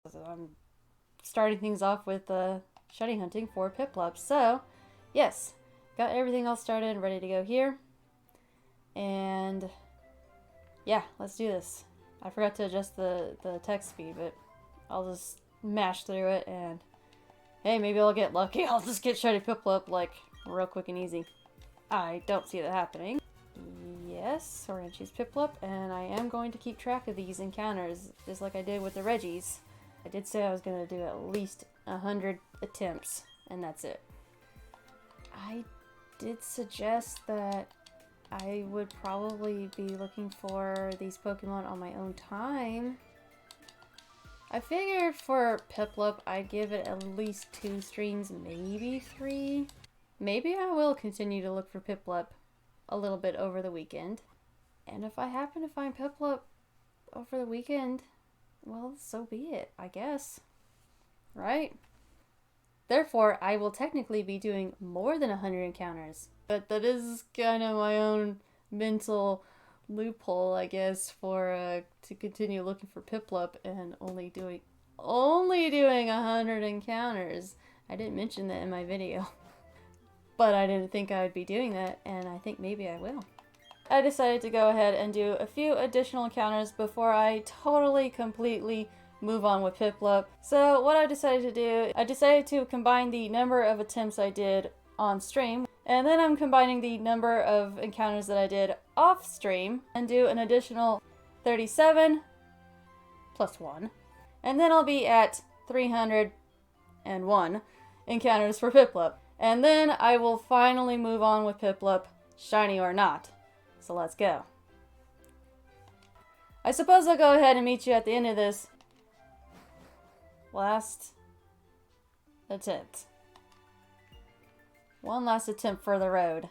So I'm starting things off with shiny hunting for Piplup. So, yes, got everything all started and ready to go here. And yeah, let's do this. I forgot to adjust the text speed, but I'll just mash through it and hey, maybe I'll get lucky. I'll just get shiny Piplup like real quick and easy. I don't see that happening. Yes, we're gonna choose Piplup, and I am going to keep track of these encounters, just like I did with the Reggies. I did say I was gonna do at least 100 attempts, and that's it. I did suggest that I would probably be looking for these Pokemon on my own time. I figured for Piplup, I'd give it at least 2 streams, maybe 3. Maybe I will continue to look for Piplup a little bit over the weekend. And if I happen to find Piplup over the weekend, well, so be it, I guess. Right? Therefore, I will technically be doing more than 100 encounters. But that is kind of my own mental loophole, I guess, for to continue looking for Piplup and only doing 100 encounters. I didn't mention that in my video. But I didn't think I would be doing that, and I think maybe I will. I decided to go ahead and do a few additional encounters before I totally, completely move on with Piplup. So what I decided to do, I decided to combine the number of attempts I did on stream, and then I'm combining the number of encounters that I did off stream, and do an additional 37 plus 1. And then I'll be at 301 encounters for Piplup. And then I will finally move on with Piplup, shiny or not. So let's go. I suppose I'll go ahead and meet you at the end of this last attempt. One last attempt for the road.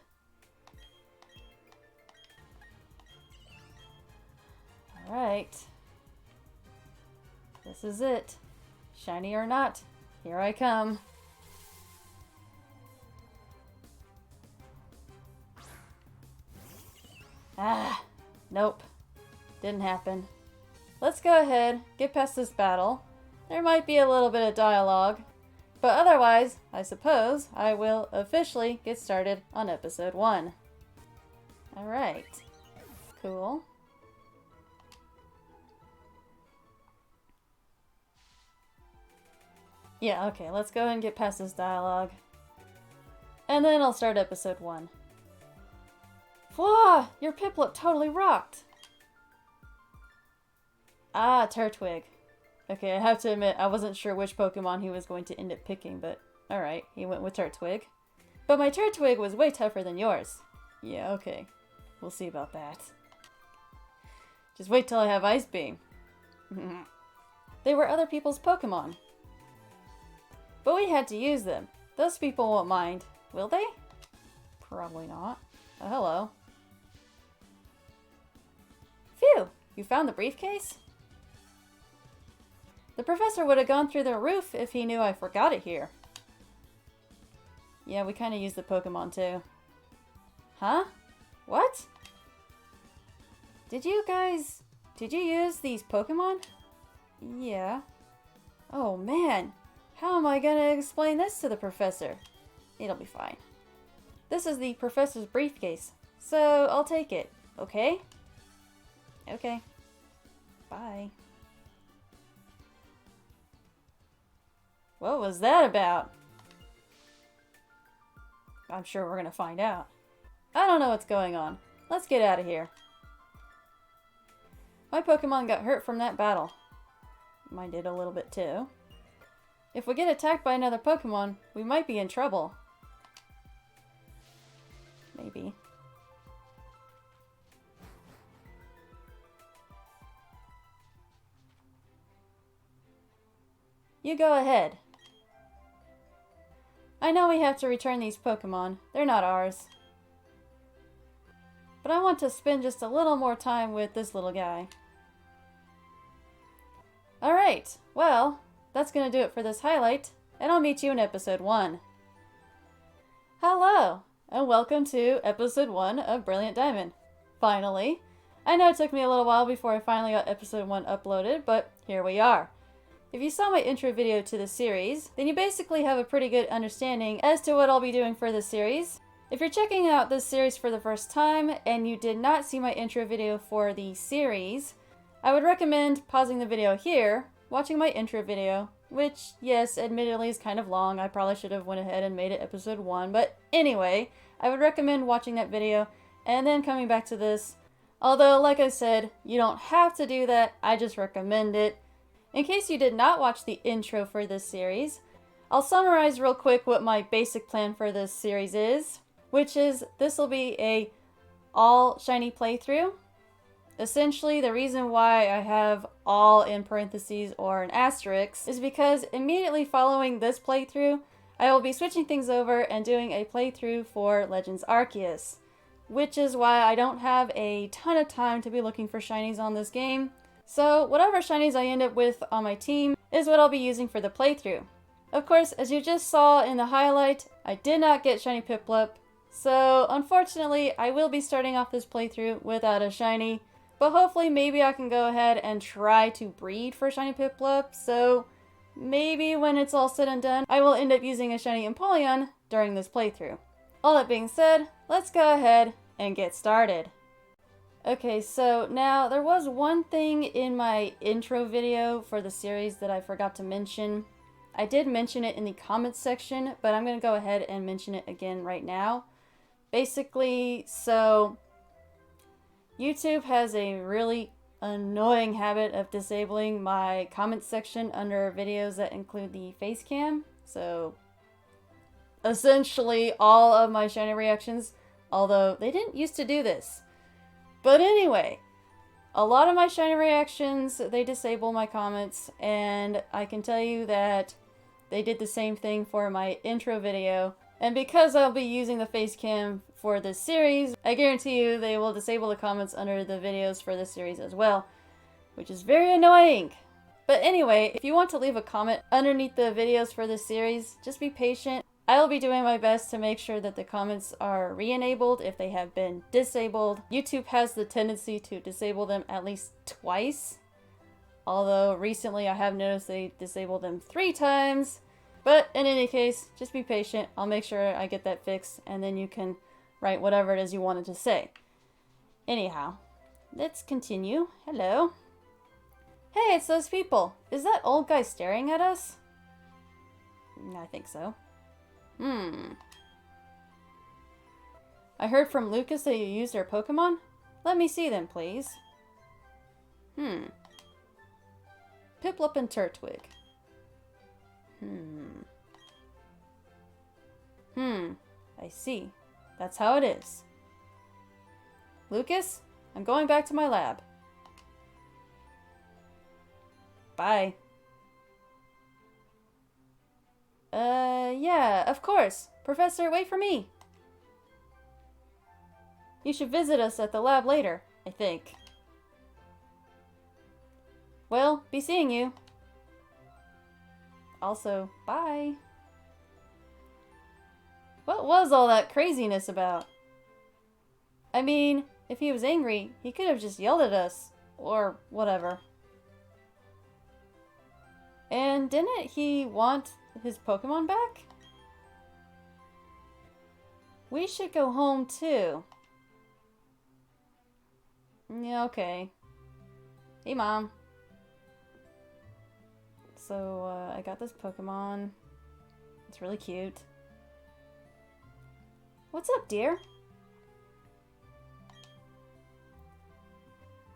Alright. This is it. Shiny or not, here I come. Ah, nope. Didn't happen. Let's go ahead, get past this battle. There might be a little bit of dialogue, but otherwise, I suppose I will officially get started on episode 1. Alright. Cool. Yeah, okay, let's go ahead and get past this dialogue. And then I'll start episode 1. Whoa! Your Piplup totally rocked! Ah, Turtwig. Okay, I have to admit, I wasn't sure which Pokemon he was going to end up picking, but alright, he went with Turtwig. But my Turtwig was way tougher than yours. Yeah, okay. We'll see about that. Just wait till I have Ice Beam. They were other people's Pokemon. But we had to use them. Those people won't mind, will they? Probably not. Oh, hello. Phew! You found the briefcase? The professor would have gone through the roof if he knew I forgot it here. Yeah, we kind of used the Pokemon too. Huh? What? Did you use these Pokemon? Yeah. Oh man, how am I gonna explain this to the professor? It'll be fine. This is the professor's briefcase, so I'll take it, okay? Okay. Bye. What was that about? I'm sure we're gonna find out. I don't know what's going on. Let's get out of here. My Pokemon got hurt from that battle. Mine did a little bit too. If we get attacked by another Pokemon, we might be in trouble. Maybe. You go ahead. I know we have to return these Pokemon. They're not ours. But I want to spend just a little more time with this little guy. Alright, well, that's gonna do it for this highlight, and I'll meet you in episode 1. Hello, and welcome to episode 1 of Brilliant Diamond. Finally. I know it took me a little while before I finally got episode 1 uploaded, but here we are. if you saw my intro video to the series, then you basically have a pretty good understanding as to what I'll be doing for this series. If you're checking out this series for the first time and you did not see my intro video for the series, I would recommend pausing the video here, watching my intro video, which, yes, admittedly is kind of long. I probably should have went ahead and made it episode 1, but anyway, I would recommend watching that video and then coming back to this. Although, like I said, you don't have to do that, I just recommend it. In case you did not watch the intro for this series, I'll summarize real quick what my basic plan for this series is, which is this will be a all shiny playthrough. Essentially, the reason why I have all in parentheses or an asterisk is because immediately following this playthrough, I will be switching things over and doing a playthrough for Legends Arceus, which is why I don't have a ton of time to be looking for shinies on this game. So whatever shinies I end up with on my team is what I'll be using for the playthrough. Of course, as you just saw in the highlight, I did not get shiny Piplup, so unfortunately I will be starting off this playthrough without a shiny, but hopefully maybe I can go ahead and try to breed for shiny Piplup, so maybe when it's all said and done, I will end up using a shiny Empoleon during this playthrough. All that being said, let's go ahead and get started. Okay, so now there was one thing in my intro video for the series that I forgot to mention. I did mention it in the comments section, but I'm going to go ahead and mention it again right now. Basically, so YouTube has a really annoying habit of disabling my comments section under videos that include the face cam. So essentially all of my shiny reactions, although they didn't used to do this. But anyway, a lot of my shiny reactions, they disable my comments, and I can tell you that they did the same thing for my intro video. And because I'll be using the face cam for this series, I guarantee you they will disable the comments under the videos for this series as well, which is very annoying. But anyway, if you want to leave a comment underneath the videos for this series, just be patient. I'll be doing my best to make sure that the comments are re-enabled if they have been disabled. YouTube has the tendency to disable them at least twice, although recently I have noticed they disabled them 3 times. But in any case, just be patient. I'll make sure I get that fixed, and then you can write whatever it is you wanted to say. Anyhow, let's continue. Hello. Hey, it's those people. Is that old guy staring at us? I think so. I heard from Lucas that you used their Pokemon? Let me see them, please. Piplup and Turtwig. I see. That's how it is. Lucas, I'm going back to my lab. Bye. Yeah, of course. Professor, wait for me. You should visit us at the lab later, I think. Well, be seeing you. Also, bye. What was all that craziness about? I mean, if he was angry, he could have just yelled at us, or whatever. And didn't he want his Pokemon back? We should go home too. Yeah, okay. Hey, Mom. So, I got this Pokemon. It's really cute. What's up, dear?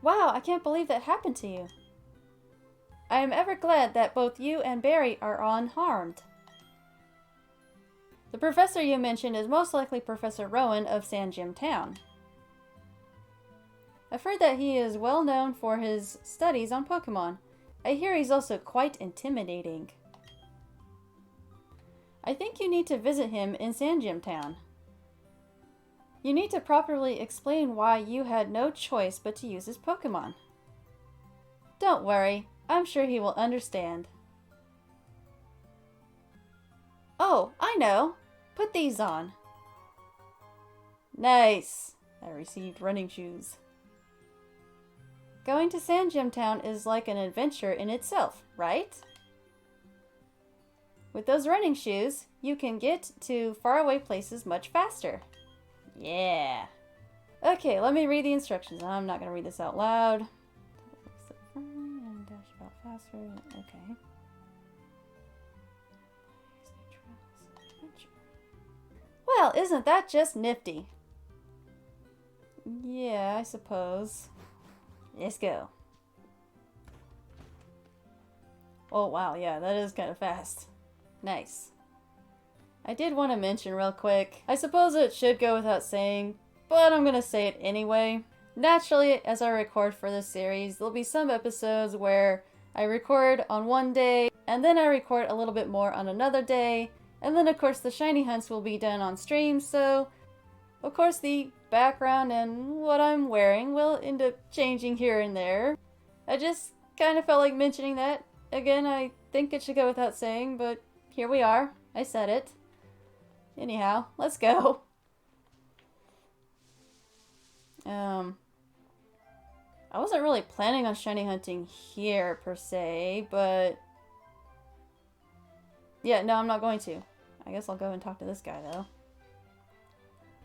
Wow, I can't believe that happened to you. I am ever glad that both you and Barry are unharmed. The professor you mentioned is most likely Professor Rowan of Sand Gym Town. I've heard that he is well known for his studies on Pokemon. I hear he's also quite intimidating. I think you need to visit him in Sand Gym Town. You need to properly explain why you had no choice but to use his Pokemon. Don't worry, I'm sure he will understand. Oh, I know! Put these on. Nice! I received running shoes. Going to Sand Gym Town is like an adventure in itself, right? With those running shoes, you can get to faraway places much faster. Yeah. Okay, let me read the instructions. I'm not going to read this out loud. And dash about faster. Okay. Well, isn't that just nifty? Yeah, I suppose. Let's go. Oh, wow, yeah, that is kind of fast. Nice. I did want to mention real quick, I suppose it should go without saying, but I'm gonna say it anyway. Naturally, as I record for this series, there'll be some episodes where I record on one day, and then I record a little bit more on another day, and then of course the shiny hunts will be done on stream, so of course the background and what I'm wearing will end up changing here and there. I just kind of felt like mentioning that. Again, I think it should go without saying, but here we are. I said it. Anyhow, let's go. I wasn't really planning on shiny hunting here, per se, but... yeah, no, I'm not going to. I guess I'll go and talk to this guy, though.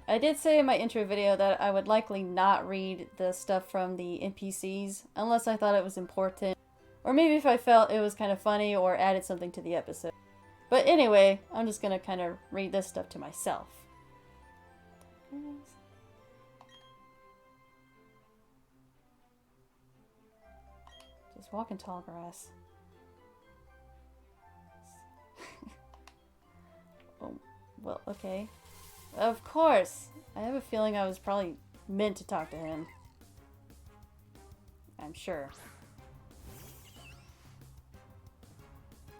I did say in my intro video that I would likely not read the stuff from the NPCs, unless I thought it was important, or maybe if I felt it was kind of funny or added something to the episode. But anyway, I'm just gonna kind of read this stuff to myself. Just walk in tall grass. Oh, well, okay. Of course! I have a feeling I was probably meant to talk to him. I'm sure.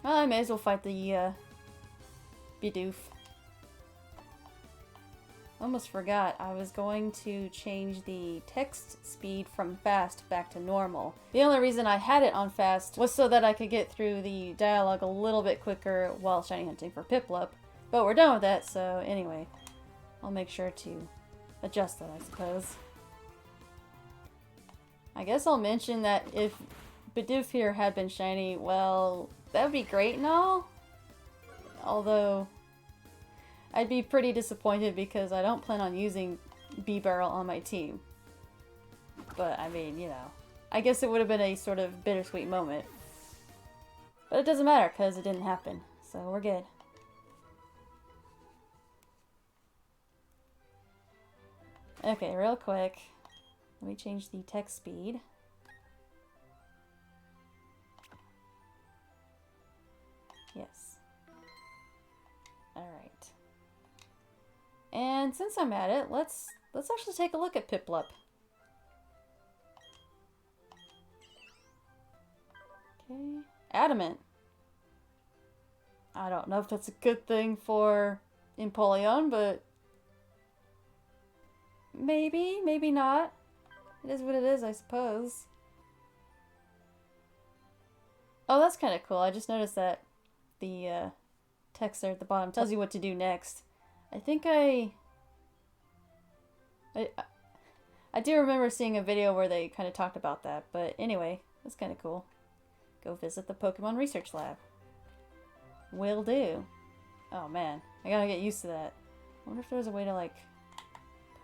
Well, I may as well fight the, Bidoof. Almost forgot, I was going to change the text speed from fast back to normal. The only reason I had it on fast was so that I could get through the dialogue a little bit quicker while shiny hunting for Piplup. But we're done with that, so anyway, I'll make sure to adjust that, I suppose. I guess I'll mention that if Bidoof here had been shiny, well, that would be great and all. Although, I'd be pretty disappointed because I don't plan on using B-Barrel on my team. But, I mean, you know, I guess it would have been a sort of bittersweet moment. But it doesn't matter because it didn't happen, so we're good. Okay, real quick, let me change the text speed. Yes. Alright. And since I'm at it, let's actually take a look at Piplup. Okay. Adamant. I don't know if that's a good thing for Empoleon, but maybe, maybe not. It is what it is, I suppose. Oh, that's kind of cool. I just noticed that the text there at the bottom tells you what to do next. I think I do remember seeing a video where they kind of talked about that, but anyway, that's kind of cool. Go visit the Pokemon Research Lab. Will do. Oh man, I gotta get used to that. I wonder if there's a way to like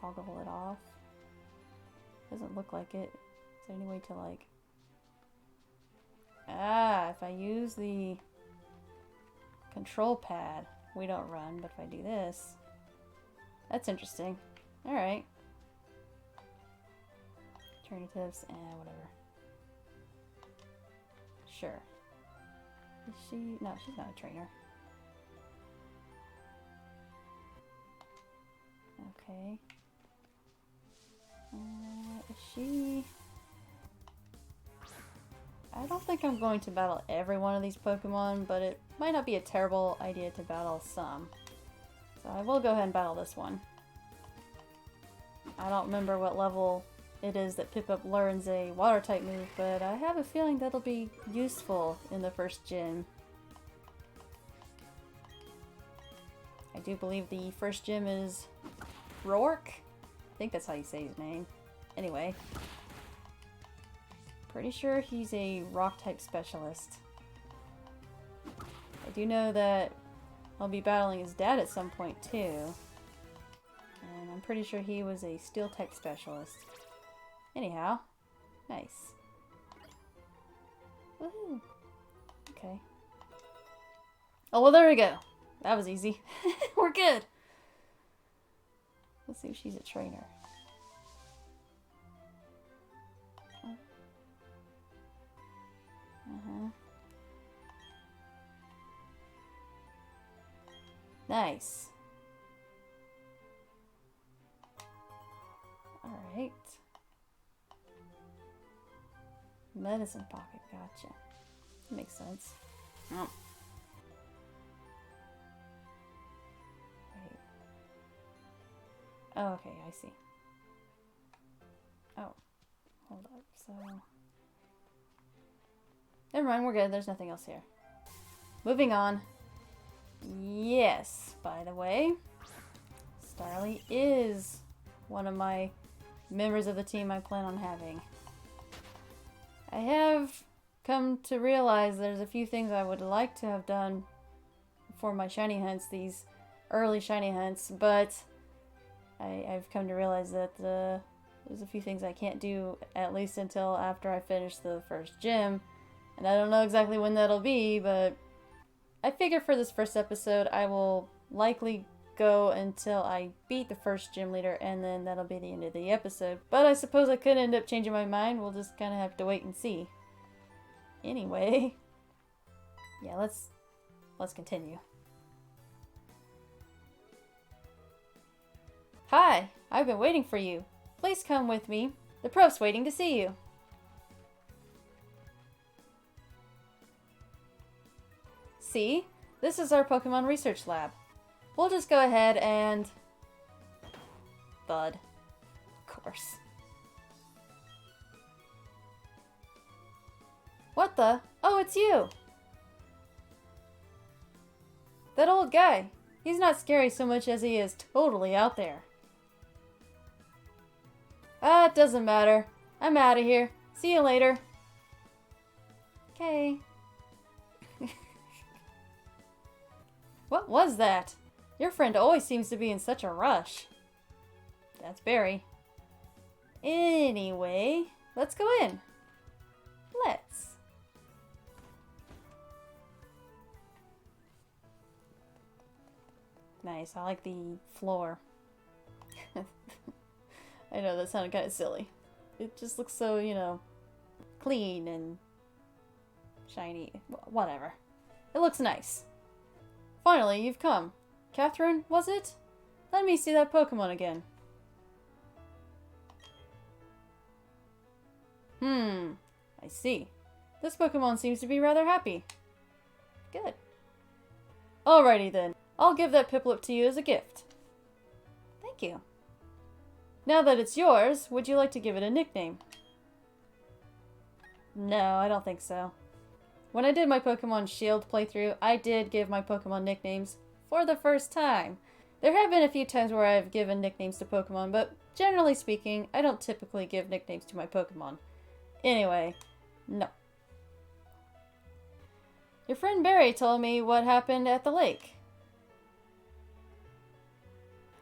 toggle it off. Doesn't look like it. Is there any way to like... ah, if I use the control pad, we don't run, but if I do this, that's interesting. Alright. Alternatives, whatever. Sure. Is she? No, she's not a trainer. Okay. Is she... I don't think I'm going to battle every one of these Pokemon, but it might not be a terrible idea to battle some. So I will go ahead and battle this one. I don't remember what level it is that Piplup learns a water-type move, but I have a feeling that'll be useful in the first gym. I do believe the first gym is Roark? I think that's how you say his name. Anyway. Pretty sure he's a rock-type specialist. I do know that I'll be battling his dad at some point too. And I'm pretty sure he was a steel tech specialist. Anyhow, nice. Woohoo! Okay. Oh, well, there we go. That was easy. We're good. Let's see if she's a trainer. Nice. Alright. Medicine pocket, gotcha. Makes sense. Oh. Wait. Oh, okay, I see. Oh. Hold up, so... Never mind, we're good. There's nothing else here. Moving on. Yes, by the way, Starly is one of my members of the team I plan on having. I have come to realize there's a few things I would like to have done for my shiny hunts, these early shiny hunts, but I've come to realize that there's a few things I can't do at least until after I finish the first gym. And I don't know exactly when that'll be, but I figure for this first episode, I will likely go until I beat the first gym leader, and then that'll be the end of the episode. But I suppose I could end up changing my mind. We'll just kind of have to wait and see. Anyway, yeah, let's continue. Hi, I've been waiting for you. Please come with me. The prof's waiting to see you. See? This is our Pokemon Research Lab. We'll just go ahead and... Bud. Of course. What the? Oh, it's you! That old guy. He's not scary so much as he is totally out there. Ah, it doesn't matter. I'm out of here. See you later. Okay. What was that? Your friend always seems to be in such a rush. That's Barry. Anyway, let's go in. Let's. Nice, I like the floor. I know that sounded kind of silly. It just looks so, you know, clean and shiny. Whatever. It looks nice. Finally, you've come. Catherine, was it? Let me see that Pokemon again. I see. This Pokemon seems to be rather happy. Good. Alrighty then. I'll give that Piplup to you as a gift. Thank you. Now that it's yours, would you like to give it a nickname? No, I don't think so. When I did my Pokemon Shield playthrough, I did give my Pokemon nicknames for the first time. There have been a few times where I've given nicknames to Pokemon, but generally speaking, I don't typically give nicknames to my Pokemon. Anyway, no. Your friend Barry told me what happened at the lake.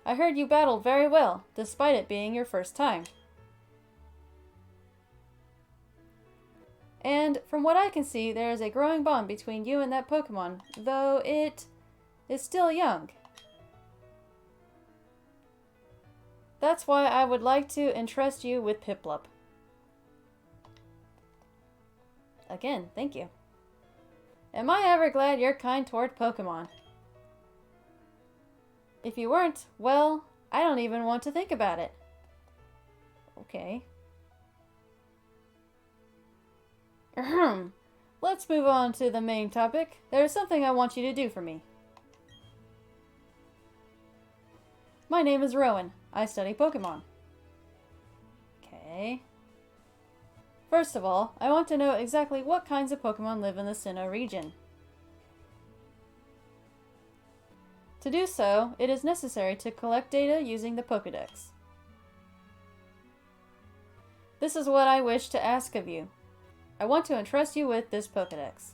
I heard you battled very well, despite it being your first time. And from what I can see, there is a growing bond between you and that Pokemon, though it is still young. That's why I would like to entrust you with Piplup. Again, thank you. Am I ever glad you're kind toward Pokemon? If you weren't, well, I don't even want to think about it. Okay. Let's move on to the main topic. There's something I want you to do for me. My name is Rowan. I study Pokemon. Okay. First of all, I want to know exactly what kinds of Pokemon live in the Sinnoh region. To do so, it is necessary to collect data using the Pokédex. This is what I wish to ask of you. I want to entrust you with this Pokédex.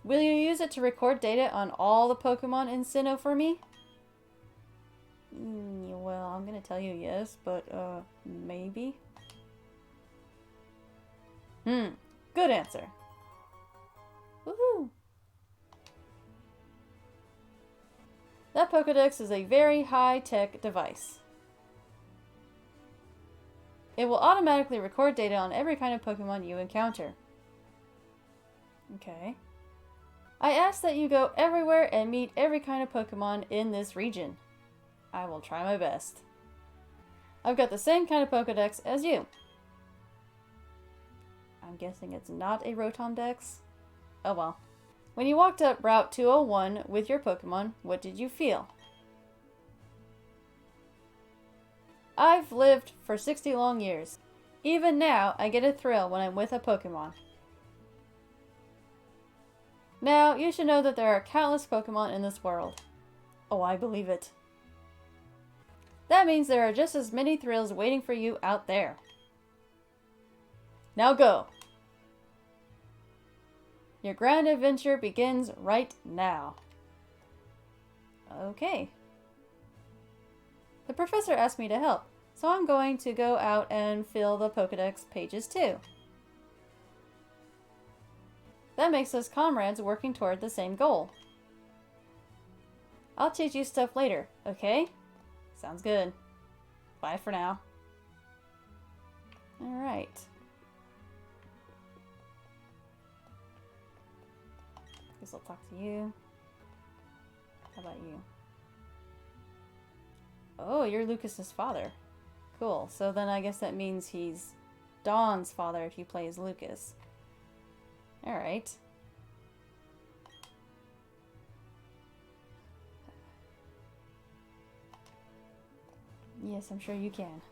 Will you use it to record data on all the Pokemon in Sinnoh for me? Well, I'm gonna tell you yes, but, maybe? Good answer. Woohoo! That Pokedex is a very high-tech device. It will automatically record data on every kind of Pokemon you encounter. Okay. I ask that you go everywhere and meet every kind of Pokemon in this region. I will try my best. I've got the same kind of Pokedex as you. I'm guessing it's not a Rotom Dex? Oh well. When you walked up Route 201 with your Pokemon, what did you feel? I've lived for 60 long years. Even now, I get a thrill when I'm with a Pokemon. Now, you should know that there are countless Pokemon in this world. Oh, I believe it. That means there are just as many thrills waiting for you out there. Now go! Your grand adventure begins right now. Okay. The professor asked me to help, so I'm going to go out and fill the Pokedex pages too. That makes us comrades working toward the same goal. I'll teach you stuff later, okay? Sounds good. Bye for now. Alright. Guess I'll talk to you. How about you? Oh, you're Lucas's father. Cool. So then I guess that means he's Dawn's father if you play as Lucas. Alright. Yes, I'm sure you can.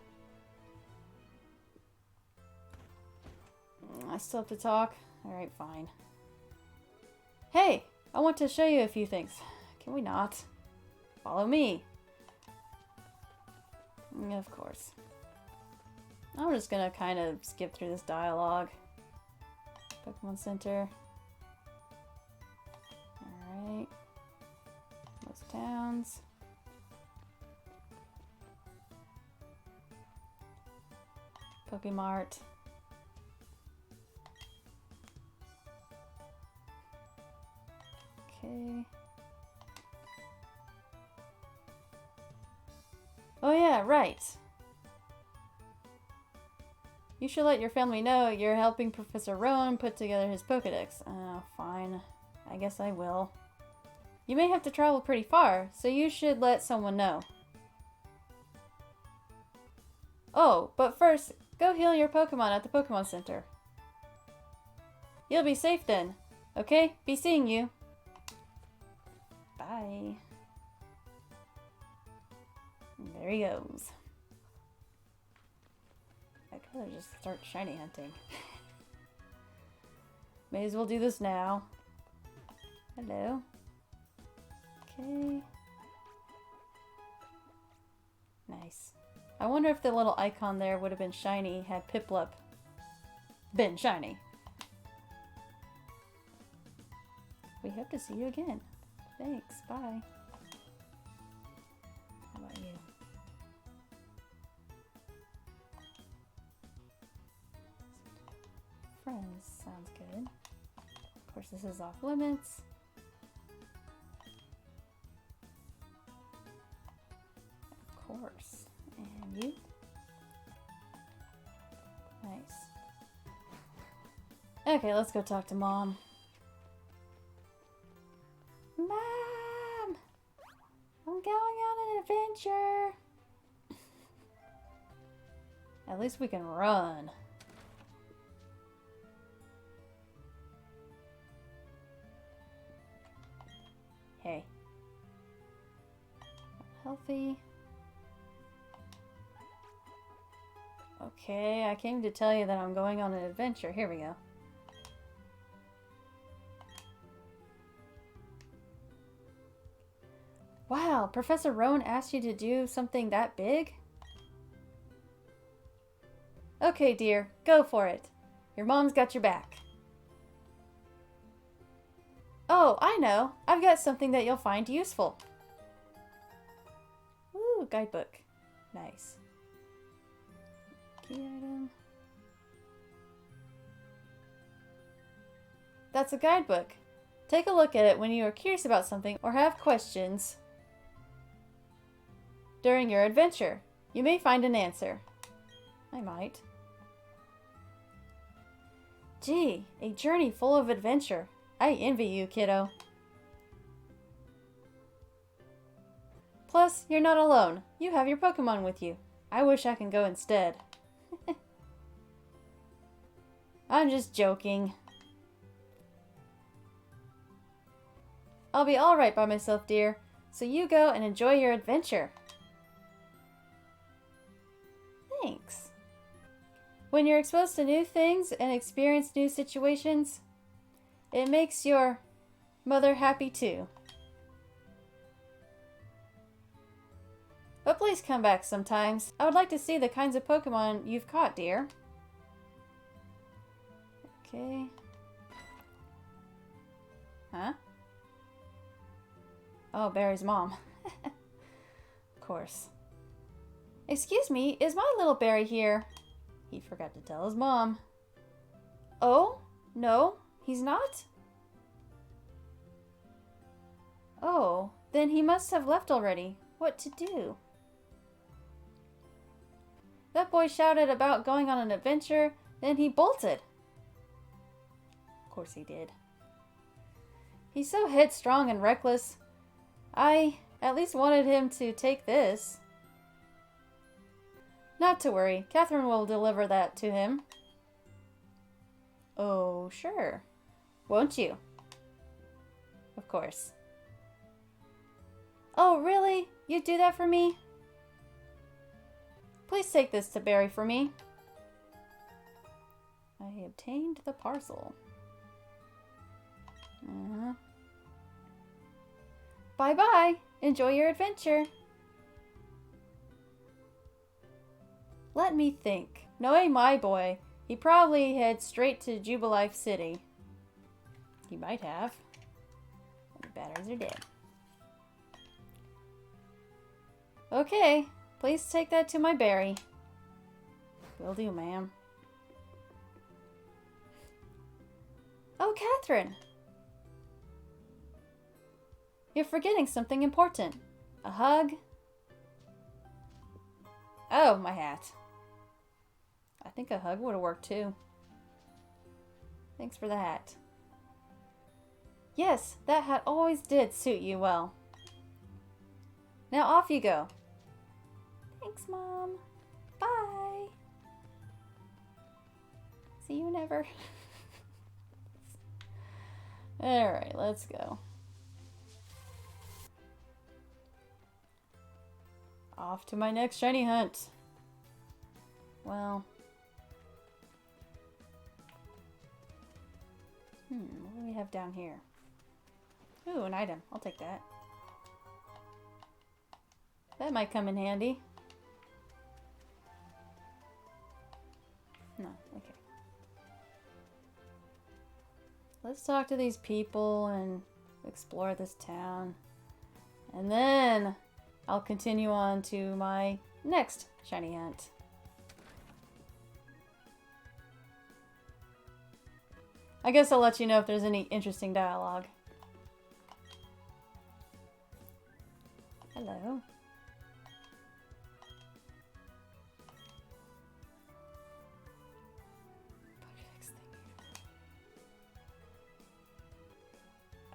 I still have to talk? Alright, fine. Hey! I want to show you a few things. Can we not? Follow me. Of course. I'm just gonna kind of skip through this dialogue. Pokemon Center. Alright. Most towns. Pokemart. Okay. Oh yeah, right. You should let your family know you're helping Professor Rowan put together his Pokedex. Oh, fine. I guess I will. You may have to travel pretty far, so you should let someone know. Oh, but first, go heal your Pokemon at the Pokemon Center. You'll be safe then. Okay? Be seeing you. Bye. And there he goes. I could have just start shiny hunting. May as well do this now. Hello. Okay. Nice. I wonder if the little icon there would have been shiny had Piplup been shiny. We hope to see you again. Thanks. Bye. How about you? Friends. Sounds good. Of course, this is off limits. Of course. And you? Nice. Okay, let's go talk to Mom. Mom! I'm going on an adventure! At least we can run. Hey. Healthy. Okay, I came to tell you that I'm going on an adventure. Here we go. Wow, Professor Rowan asked you to do something that big? Okay, dear, go for it. Your mom's got your back. Oh, I know. I've got something that you'll find useful. Ooh, guidebook. Nice. Key item. That's a guidebook. Take a look at it when you are curious about something or have questions during your adventure. You may find an answer. I might. Gee, a journey full of adventure. I envy you, kiddo. Plus, you're not alone. You have your Pokemon with you. I wish I can go instead. I'm just joking. I'll be alright by myself, dear. So you go and enjoy your adventure. Thanks. When you're exposed to new things and experience new situations, it makes your mother happy too. But please come back sometimes. I would like to see the kinds of Pokemon you've caught, dear. Okay. Huh? Oh, Barry's mom. Of course. Excuse me, is my little Barry here? He forgot to tell his mom. Oh? No, he's not? Oh, then he must have left already. What to do? That boy shouted about going on an adventure, then he bolted. Of course he did. He's so headstrong and reckless. I at least wanted him to take this. Not to worry, Catherine will deliver that to him. Oh, sure. Won't you? Of course. Oh, really? You'd do that for me? Please take this to Barry for me. I obtained the parcel. Bye-bye. Enjoy your adventure. Let me think. Knowing my boy, he probably head straight to Jubilife City. He might have. The batteries are dead. Okay, please take that to my Barry. Will do, ma'am. Oh, Catherine! You're forgetting something important. A hug? Oh, my hat. I think a hug would have worked too. Thanks for the hat. Yes, that hat always did suit you well. Now off you go. Thanks, Mom. Bye. See you never. Alright, let's go. Off to my next shiny hunt. Well. What do we have down here? Ooh, an item. I'll take that. That might come in handy. No, okay. Let's talk to these people and explore this town. And then I'll continue on to my next shiny hunt. I guess I'll let you know if there's any interesting dialogue. Hello.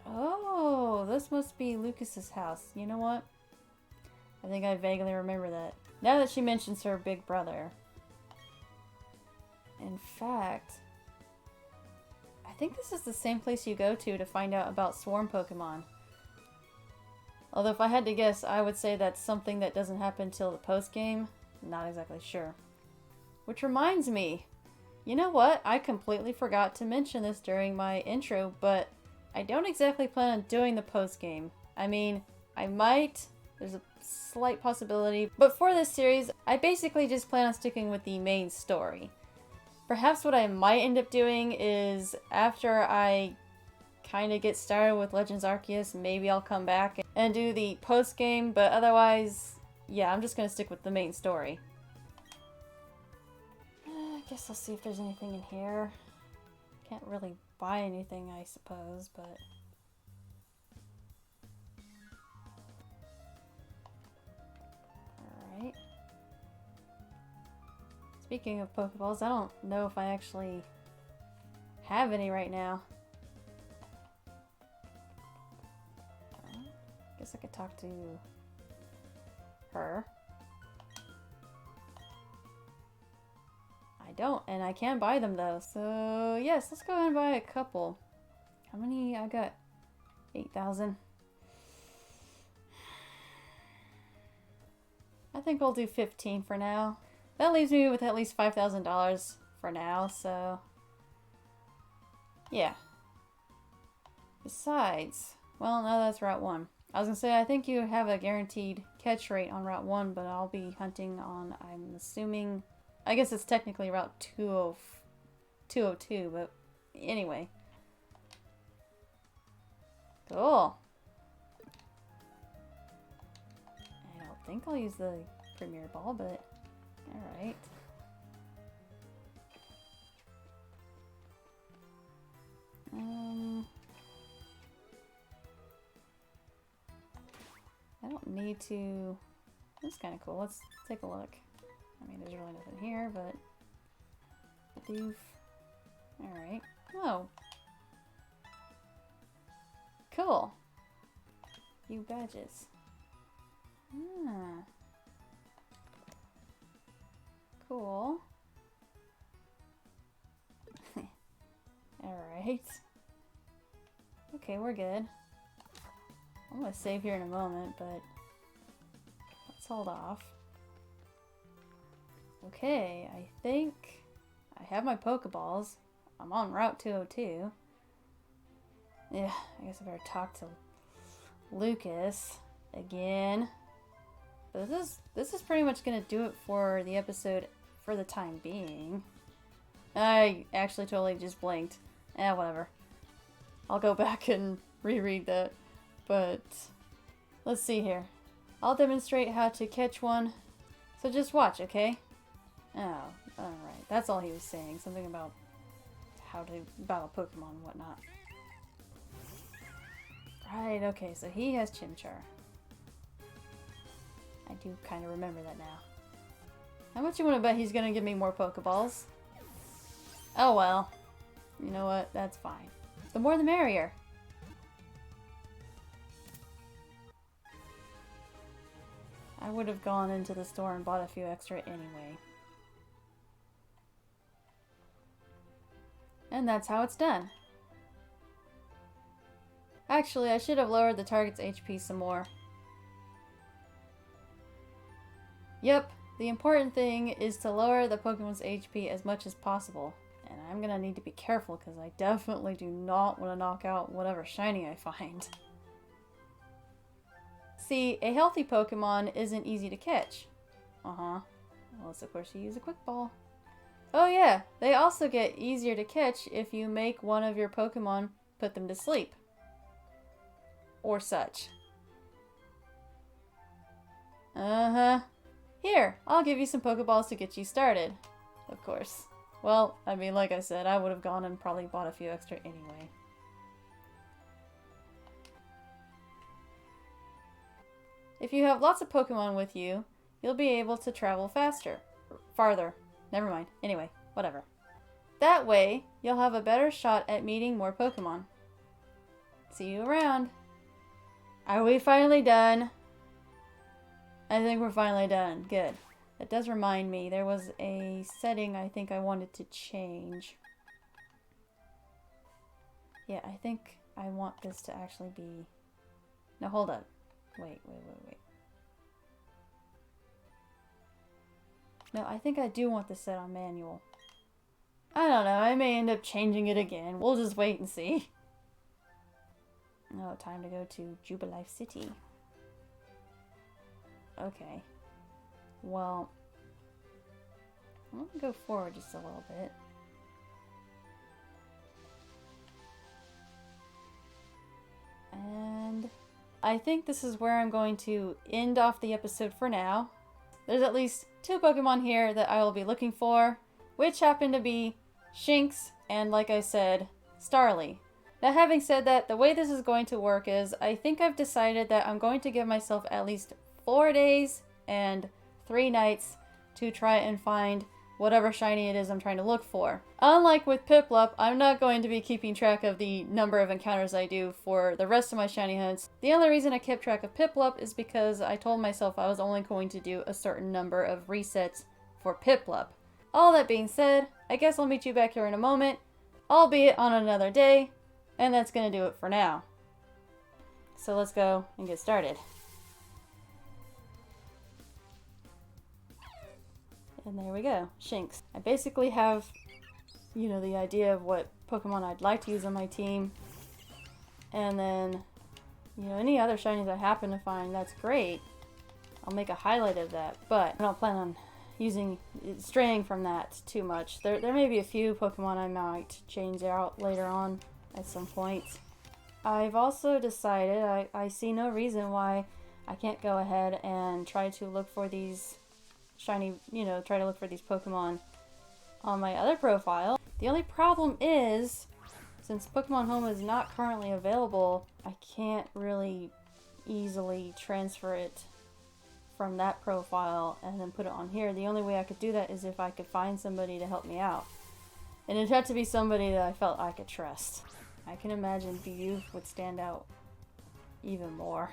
Oh, this must be Lucas's house. You know what? I think I vaguely remember that. Now that she mentions her big brother. In fact, I think this is the same place you go to find out about swarm Pokemon. Although if I had to guess, I would say that's something that doesn't happen till the post-game. Not exactly sure. Which reminds me, you know what? I completely forgot to mention this during my intro, but I don't exactly plan on doing the post-game. I mean, I might. There's a slight possibility. But for this series, I basically just plan on sticking with the main story. Perhaps what I might end up doing is after I kind of get started with Legends Arceus, maybe I'll come back and do the post-game, but otherwise, yeah, I'm just going to stick with the main story. I guess I'll see if there's anything in here. Can't really buy anything, I suppose, but... Alright. Speaking of Pokeballs, I don't know if I actually have any right now. Guess I could talk to her. I don't, and I can buy them though. So yes, let's go ahead and buy a couple. How many? I got 8,000. I think we'll do 15 for now. That leaves me with at least $5,000 for now, so yeah. Besides, well, no, that's Route 1. I was gonna say, I think you have a guaranteed catch rate on Route 1, but I'll be hunting on, I'm assuming, I guess it's technically Route 202, but anyway. Cool. I don't think I'll use the Premier Ball, but alright. I don't need to... That's kind of cool. Let's take a look. I mean, there's really nothing here, but... Doof. Alright. Oh. Cool. Few badges. Ah. Cool. Alright. Okay, we're good. I'm gonna save here in a moment, but let's hold off. Okay, I think I have my Pokeballs. I'm on Route 202. Yeah, I guess I better talk to Lucas again. But this is pretty much gonna do it for the episode for the time being. I actually totally just blinked. Whatever. I'll go back and reread that. But let's see here. I'll demonstrate how to catch one. So just watch, okay? Oh, alright. That's all he was saying. Something about how to battle Pokemon and whatnot. Right, okay, so he has Chimchar. I do kind of remember that now. How much you want to bet he's going to give me more Pokeballs? Oh well. You know what? That's fine. The more the merrier. I would have gone into the store and bought a few extra anyway. And that's how it's done. Actually, I should have lowered the target's HP some more. Yep, the important thing is to lower the Pokemon's HP as much as possible. And I'm gonna need to be careful because I definitely do not want to knock out whatever shiny I find. See, a healthy Pokemon isn't easy to catch. Unless of course you use a Quick Ball. Oh yeah, they also get easier to catch if you make one of your Pokemon put them to sleep. Or such. Here, I'll give you some Pokeballs to get you started. Of course. Well, I mean, like I said, I would have gone and probably bought a few extra anyway. If you have lots of Pokemon with you, you'll be able to travel faster. Farther. Never mind. Anyway, whatever. That way, you'll have a better shot at meeting more Pokemon. See you around. Are we finally done? I think we're finally done. Good. That does remind me, there was a setting I think I wanted to change. Yeah, I think I want this to actually be... No, hold up. Wait. No, I think I do want this set on manual. I don't know, I may end up changing it again. We'll just wait and see. Oh, time to go to Jubilife City. Okay. Well, I'm gonna go forward just a little bit. And I think this is where I'm going to end off the episode for now. There's at least 2 Pokemon here that I will be looking for, which happen to be Shinx and, like I said, Starly. Now, having said that, the way this is going to work is I think I've decided that I'm going to give myself at least 4 days and 3 nights to try and find whatever shiny it is I'm trying to look for. Unlike with Piplup, I'm not going to be keeping track of the number of encounters I do for the rest of my shiny hunts. The only reason I kept track of Piplup is because I told myself I was only going to do a certain number of resets for Piplup. All that being said, I guess I'll meet you back here in a moment, albeit on another day, and that's going to do it for now. So let's go and get started. And there we go, Shinx. I basically have, you know, the idea of what Pokemon I'd like to use on my team. And then, you know, any other shinies I happen to find, that's great. I'll make a highlight of that, but I don't plan on straying from that too much. There may be a few Pokemon I might change out later on at some point. I've also decided I see no reason why I can't go ahead and try to look for these shiny, try to look for these Pokemon on my other profile. The only problem is, since Pokemon Home is not currently available, I can't really easily transfer it from that profile and then put it on here. The only way I could do that is if I could find somebody to help me out. And it'd have to be somebody that I felt I could trust. I can imagine Biyoof would stand out even more.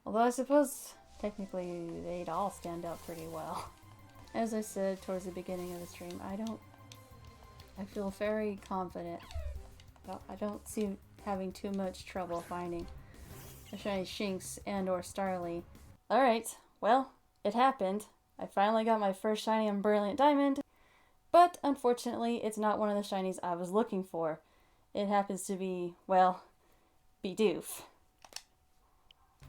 Although I suppose technically they'd all stand out pretty well. As I said towards the beginning of the stream, I feel very confident. I don't see having too much trouble finding a shiny Shinx and or Starly. Alright, well, it happened. I finally got my first shiny on Brilliant Diamond, but unfortunately it's not one of the shinies I was looking for. It happens to be, well, Bidoof.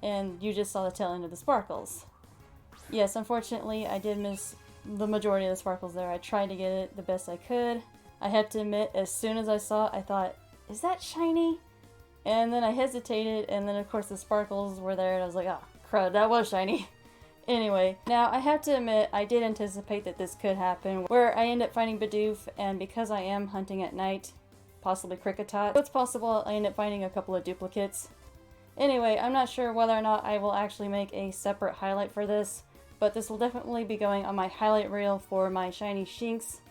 And you just saw the tail end of the sparkles. Yes, unfortunately I did miss the majority of the sparkles there. I tried to get it the best I could. I have to admit, as soon as I saw it, I thought, is that shiny? And then I hesitated, and then of course the sparkles were there, and I was like, ah, crud, that was shiny. Anyway, now I have to admit, I did anticipate that this could happen, where I end up finding Bidoof, and because I am hunting at night, possibly Kricketot, it's possible I end up finding a couple of duplicates. Anyway, I'm not sure whether or not I will actually make a separate highlight for this, but this will definitely be going on my highlight reel for my shiny Shinx /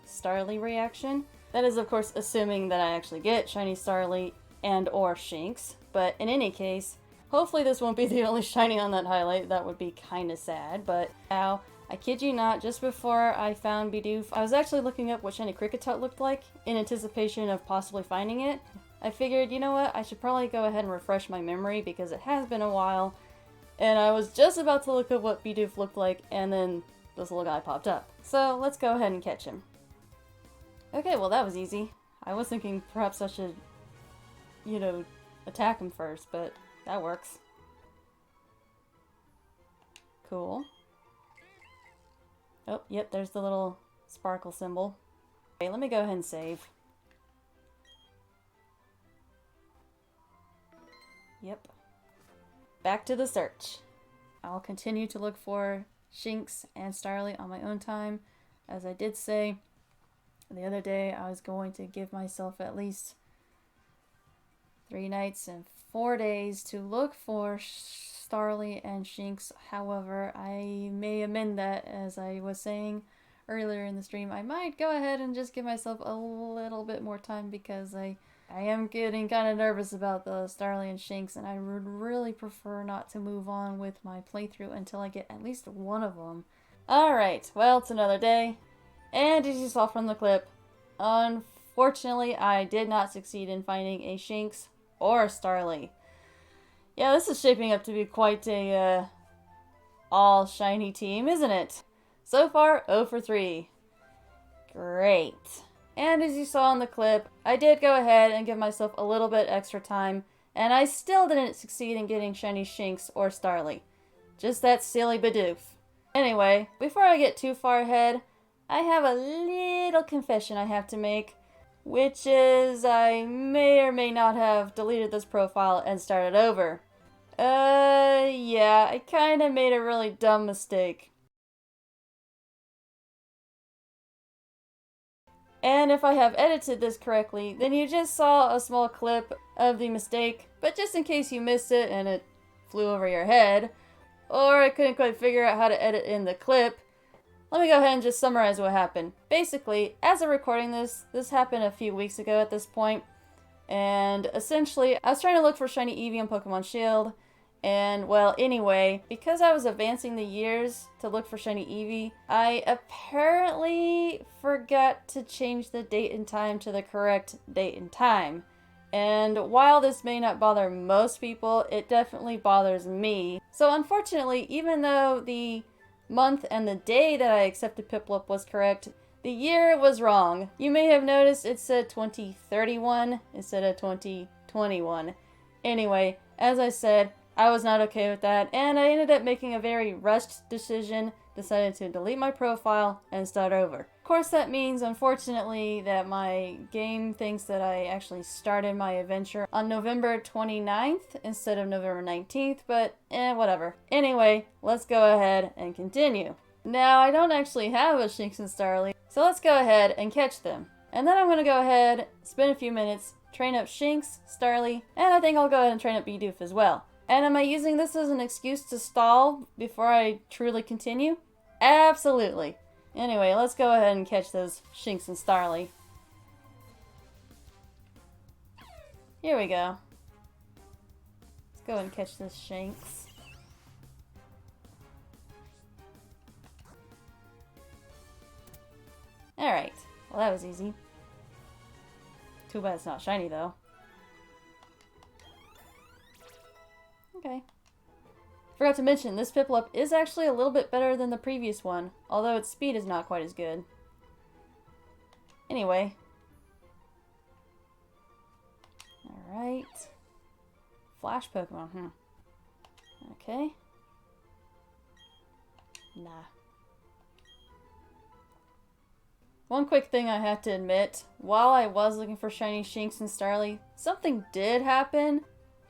Starly reaction. That is, of course, assuming that I actually get shiny Starly and or Shinx, but in any case, hopefully this won't be the only shiny on that highlight. That would be kinda sad, but now, I kid you not, just before I found Bidoof, I was actually looking up what shiny Kricketot looked like in anticipation of possibly finding it. I figured, you know what, I should probably go ahead and refresh my memory because it has been a while, and I was just about to look at what Bidoof looked like, and then this little guy popped up. So let's go ahead and catch him. Okay, well that was easy. I was thinking perhaps I should, attack him first, but that works. Cool. Oh, yep, there's the little sparkle symbol. Okay, let me go ahead and save. Yep. Back to the search. I'll continue to look for Shinx and Starly on my own time. As I did say the other day, I was going to give myself at least 3 nights and 4 days to look for Starly and Shinx. However, I may amend that, as I was saying earlier in the stream. I might go ahead and just give myself a little bit more time because I am getting kind of nervous about the Starly and Shinx, and I would really prefer not to move on with my playthrough until I get at least one of them. Alright, well, it's another day, and as you saw from the clip, unfortunately I did not succeed in finding a Shinx or Starly. Yeah, this is shaping up to be quite a all shiny team, isn't it? So far, 0 for 3. Great. And as you saw in the clip, I did go ahead and give myself a little bit extra time, and I still didn't succeed in getting shiny Shinx or Starly. Just that silly Bidoof. Anyway, before I get too far ahead, I have a little confession I have to make. which is I may or may not have deleted this profile and started over. Yeah, I kinda made a really dumb mistake. And if I have edited this correctly, then you just saw a small clip of the mistake, but just in case you missed it and it flew over your head, or I couldn't quite figure out how to edit in the clip, let me go ahead and just summarize what happened. Basically, as I'm recording this happened a few weeks ago at this point, and essentially, I was trying to look for Shiny Eevee on Pokemon Shield, and well, anyway, because I was advancing the years to look for Shiny Eevee, I apparently forgot to change the date and time to the correct date and time. And while this may not bother most people, it definitely bothers me. So unfortunately, even though the month and the day that I accepted Piplup was correct, the year was wrong. You may have noticed it said 2031 instead of 2021. Anyway, as I said, I was not okay with that, and I ended up making a very rushed decision, decided to delete my profile and start over. Of course, that means, unfortunately, that my game thinks that I actually started my adventure on November 29th instead of November 19th, but whatever. Anyway, let's go ahead and continue. Now, I don't actually have a Shinx and Starly, so let's go ahead and catch them. And then I'm going to go ahead, spend a few minutes, train up Shinx, Starly, and I think I'll go ahead and train up Bidoof as well. And am I using this as an excuse to stall before I truly continue? Absolutely. Anyway, let's go ahead and catch those Shinx and Starly. Here we go. Let's go ahead and catch this Shinx. Alright, well that was easy. Too bad it's not shiny though. Okay. Forgot to mention, this Piplup is actually a little bit better than the previous one, although its speed is not quite as good. Anyway. Alright. Flash Pokemon, Okay. Nah. One quick thing I have to admit, while I was looking for shiny Shinx and Starly, something did happen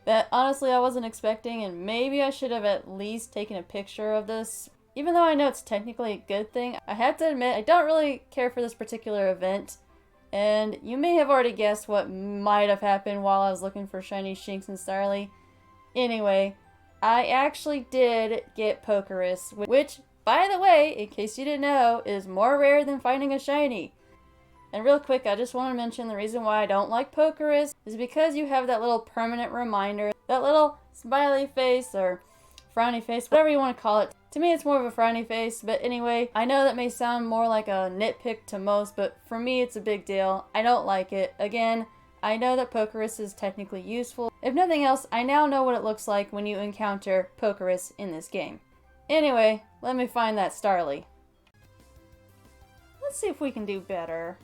that honestly I wasn't expecting, and maybe I should have at least taken a picture of this. Even though I know it's technically a good thing, I have to admit I don't really care for this particular event, and you may have already guessed what might have happened while I was looking for shiny Shinx and Starly. Anyway, I actually did get Pokerus, which, by the way, in case you didn't know, is more rare than finding a shiny. And real quick, I just want to mention the reason why I don't like Pokerus is because you have that little permanent reminder, that little smiley face or frowny face, whatever you want to call it. To me, it's more of a frowny face, but anyway, I know that may sound more like a nitpick to most, but for me, it's a big deal. I don't like it. Again, I know that Pokerus is technically useful. If nothing else, I now know what it looks like when you encounter Pokerus in this game. Anyway, let me find that Starly. Let's see if we can do better.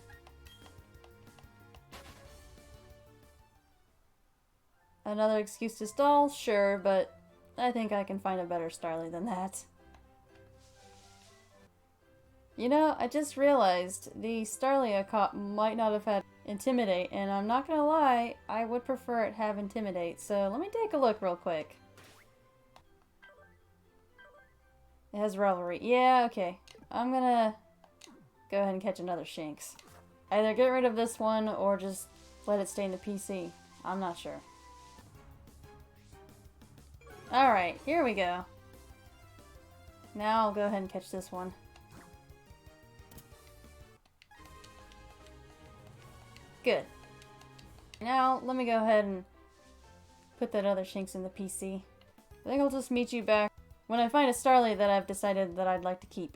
Another excuse to stall? Sure, but I think I can find a better Starly than that. You know, I just realized the Starly I caught might not have had Intimidate, and I'm not gonna lie, I would prefer it have Intimidate, so let me take a look real quick. It has Revelry. Yeah, okay. I'm gonna go ahead and catch another Shinx. Either get rid of this one or just let it stay in the PC. I'm not sure. Alright, here we go. Now I'll go ahead and catch this one. Good. Now, let me go ahead and put that other Shinx in the PC. I think I'll just meet you back when I find a Starly that I've decided that I'd like to keep.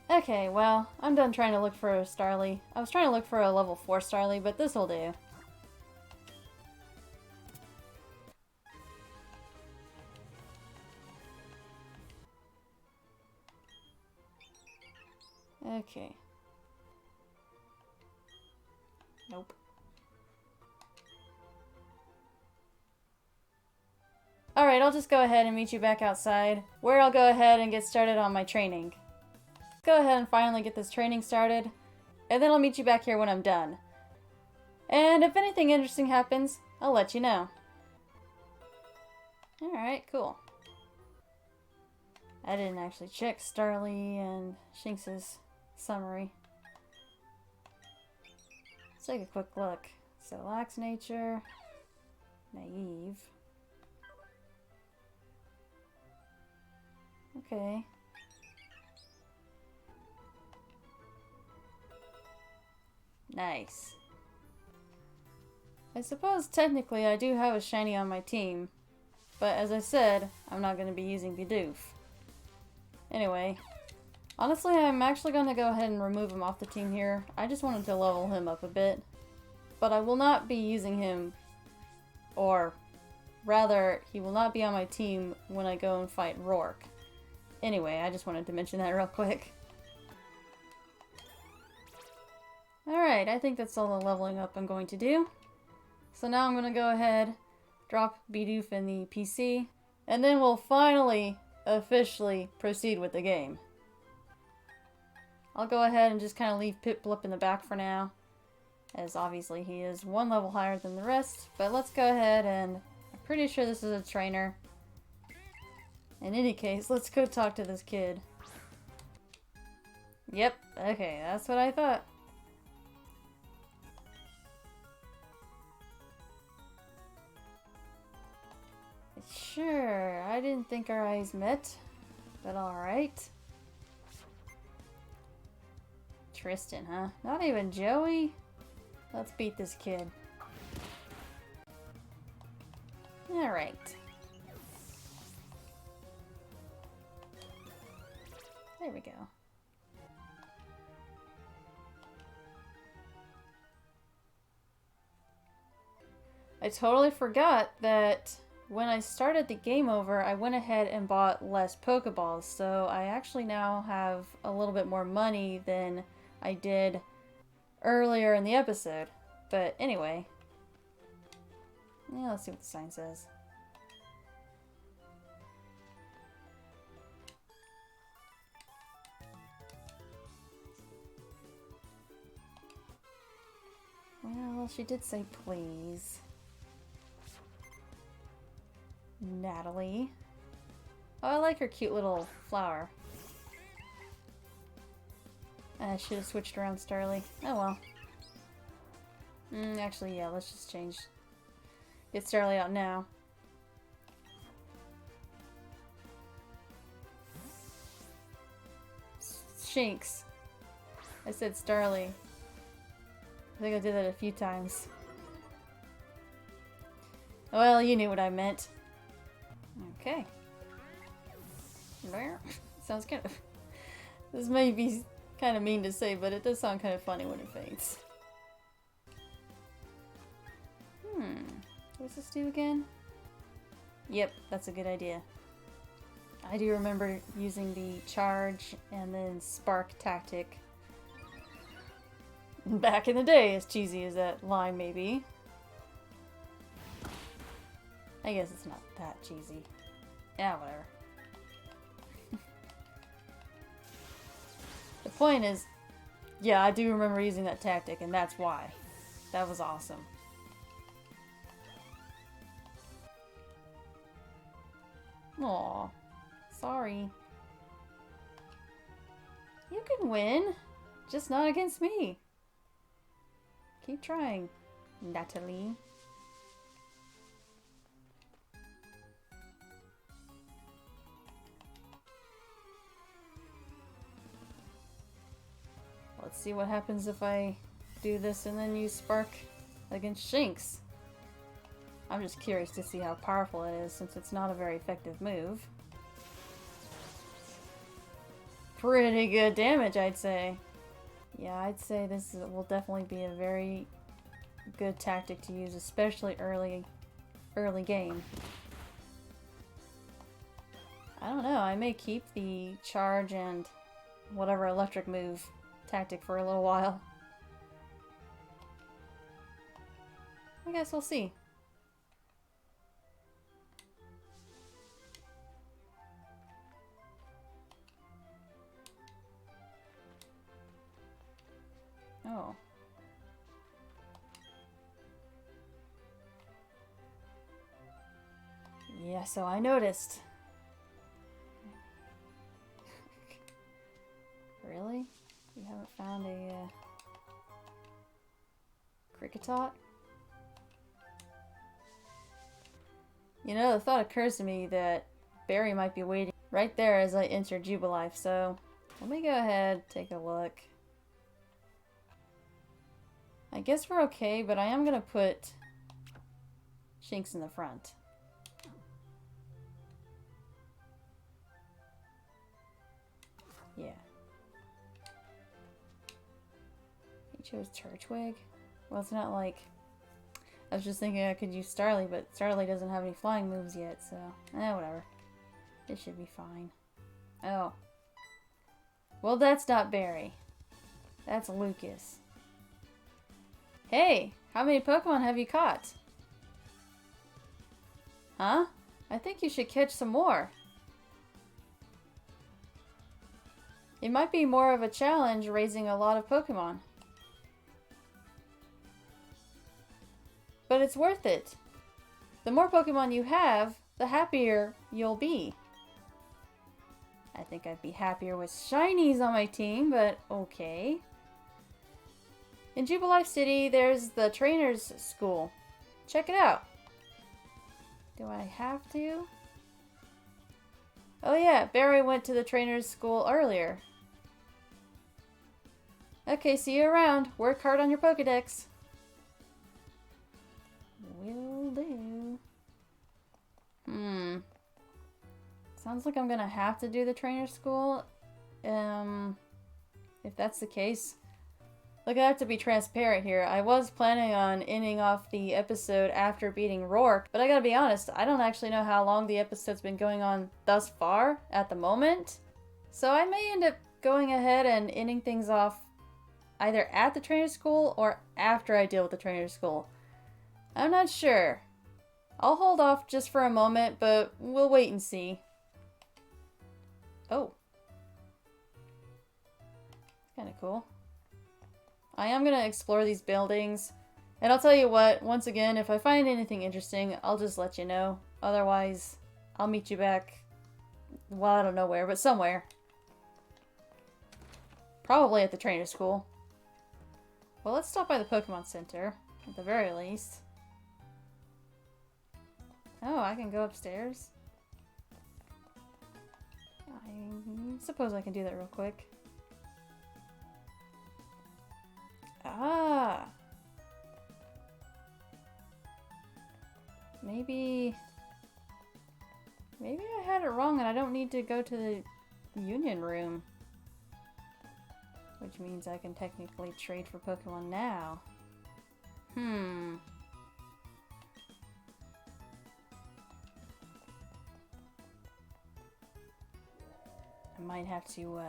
Okay, well, I'm done trying to look for a Starly. I was trying to look for a level 4 Starly, but this'll do. Okay. Nope. Alright, I'll just go ahead and meet you back outside, where I'll go ahead and get started on my training. Let's go ahead and finally get this training started. and then I'll meet you back here when I'm done. And if anything interesting happens, I'll let you know. Alright, cool. I didn't actually check Starly and Shinx's summary. Let's take a quick look. So, lax nature, naive. Okay. Nice. I suppose technically I do have a shiny on my team, but as I said, I'm not going to be using Bidoof. Anyway, honestly I'm actually going to go ahead and remove him off the team here. I just wanted to level him up a bit. But I will not be using him, or rather, he will not be on my team when I go and fight Rourke. Anyway, I just wanted to mention that real quick. Alright, I think that's all the leveling up I'm going to do. So now I'm going to go ahead, drop Bidoof in the PC, and then we'll finally, officially proceed with the game. I'll go ahead and just kind of leave Piplup in the back for now, as obviously he is one level higher than the rest, but let's go ahead and I'm pretty sure this is a trainer. In any case, let's go talk to this kid. Yep, okay, that's what I thought. Sure, I didn't think our eyes met, but alright. Tristan, huh? Not even Joey? Let's beat this kid. Alright. There we go. I totally forgot that when I started the game over, I went ahead and bought less Pokeballs, so I actually now have a little bit more money than I did earlier in the episode. But anyway, yeah, let's see what the sign says. Well, she did say please. Natalie. Oh, I like her cute little flower. I should have switched around Starly. Oh well. Actually, yeah, let's just change. Get Starly out now. Shinx. I said Starly. I think I did that a few times. Well, you knew what I meant. Okay. Sounds kind of... This may be kind of mean to say, but it does sound kind of funny when it faints. What does this do again? Yep, that's a good idea. I do remember using the charge and then spark tactic back in the day, as cheesy as that line may be. I guess it's not that cheesy. Yeah, whatever. The point is, yeah, I do remember using that tactic, and that's why. That was awesome. Aw, sorry. You can win, just not against me. Keep trying, Natalie. Let's see what happens if I do this and then use Spark against Shinx. I'm just curious to see how powerful it is since it's not a very effective move. Pretty good damage, I'd say. Yeah, I'd say this will definitely be a very good tactic to use, especially early game. I don't know, I may keep the charge and whatever electric move tactic for a little while. I guess we'll see. Yeah, so I noticed. Really? You haven't found a Cricketot? You know, the thought occurs to me that Barry might be waiting right there as I enter Jubilife, so let me go ahead, take a look. I guess we're okay, but I am going to put Shinx in the front. Yeah. He chose Turtwig? Well, it's not like... I was just thinking I could use Starly, but Starly doesn't have any flying moves yet, so... whatever. It should be fine. Oh. Well, that's not Barry. That's Lucas. Hey! How many Pokemon have you caught? Huh? I think you should catch some more. It might be more of a challenge raising a lot of Pokemon. But it's worth it. The more Pokemon you have, the happier you'll be. I think I'd be happier with shinies on my team, but okay. In Jubilife City, there's the Trainer's School. Check it out. Do I have to? Oh yeah, Barry went to the Trainer's School earlier. Okay, see you around. Work hard on your Pokedex. Will do. Sounds like I'm gonna have to do the Trainer's School. If that's the case. Look, I have to be transparent here. I was planning on ending off the episode after beating Rourke, but I gotta be honest, I don't actually know how long the episode's been going on thus far at the moment. So I may end up going ahead and ending things off either at the Trainer's School or after I deal with the Trainer's School. I'm not sure. I'll hold off just for a moment, but we'll wait and see. Oh. Kinda cool. I am going to explore these buildings, and I'll tell you what, once again, if I find anything interesting, I'll just let you know. Otherwise, I'll meet you back, well, I don't know where, but somewhere. Probably at the Trainer School. Well, let's stop by the Pokemon Center, at the very least. Oh, I can go upstairs? I suppose I can do that real quick. Ah! Maybe I had it wrong and I don't need to go to the Union Room. Which means I can technically trade for Pokemon now. I might have to,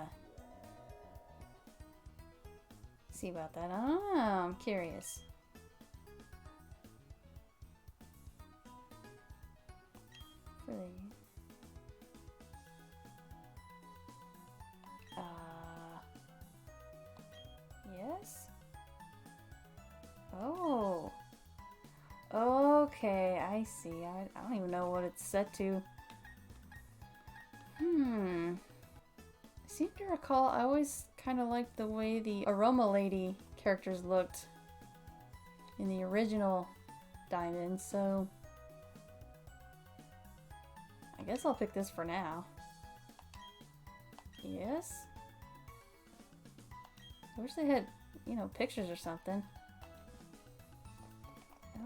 see about that. Oh, I'm curious. Really? Yes? Oh. Okay, I see. I don't even know what it's set to. I seem to recall I always kind of liked the way the Aroma Lady characters looked in the original Diamond, so I guess I'll pick this for now. Yes? I wish they had, you know, pictures or something.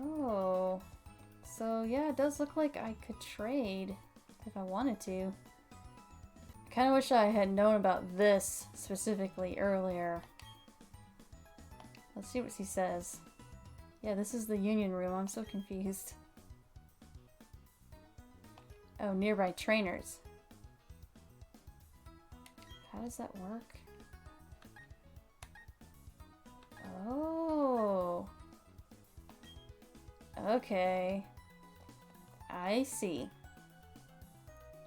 Oh. So yeah, it does look like I could trade if I wanted to. I kind of wish I had known about this specifically earlier. Let's see what he says. Yeah, this is the Union Room. I'm so confused. Oh, nearby trainers. How does that work? Oh. Okay. I see.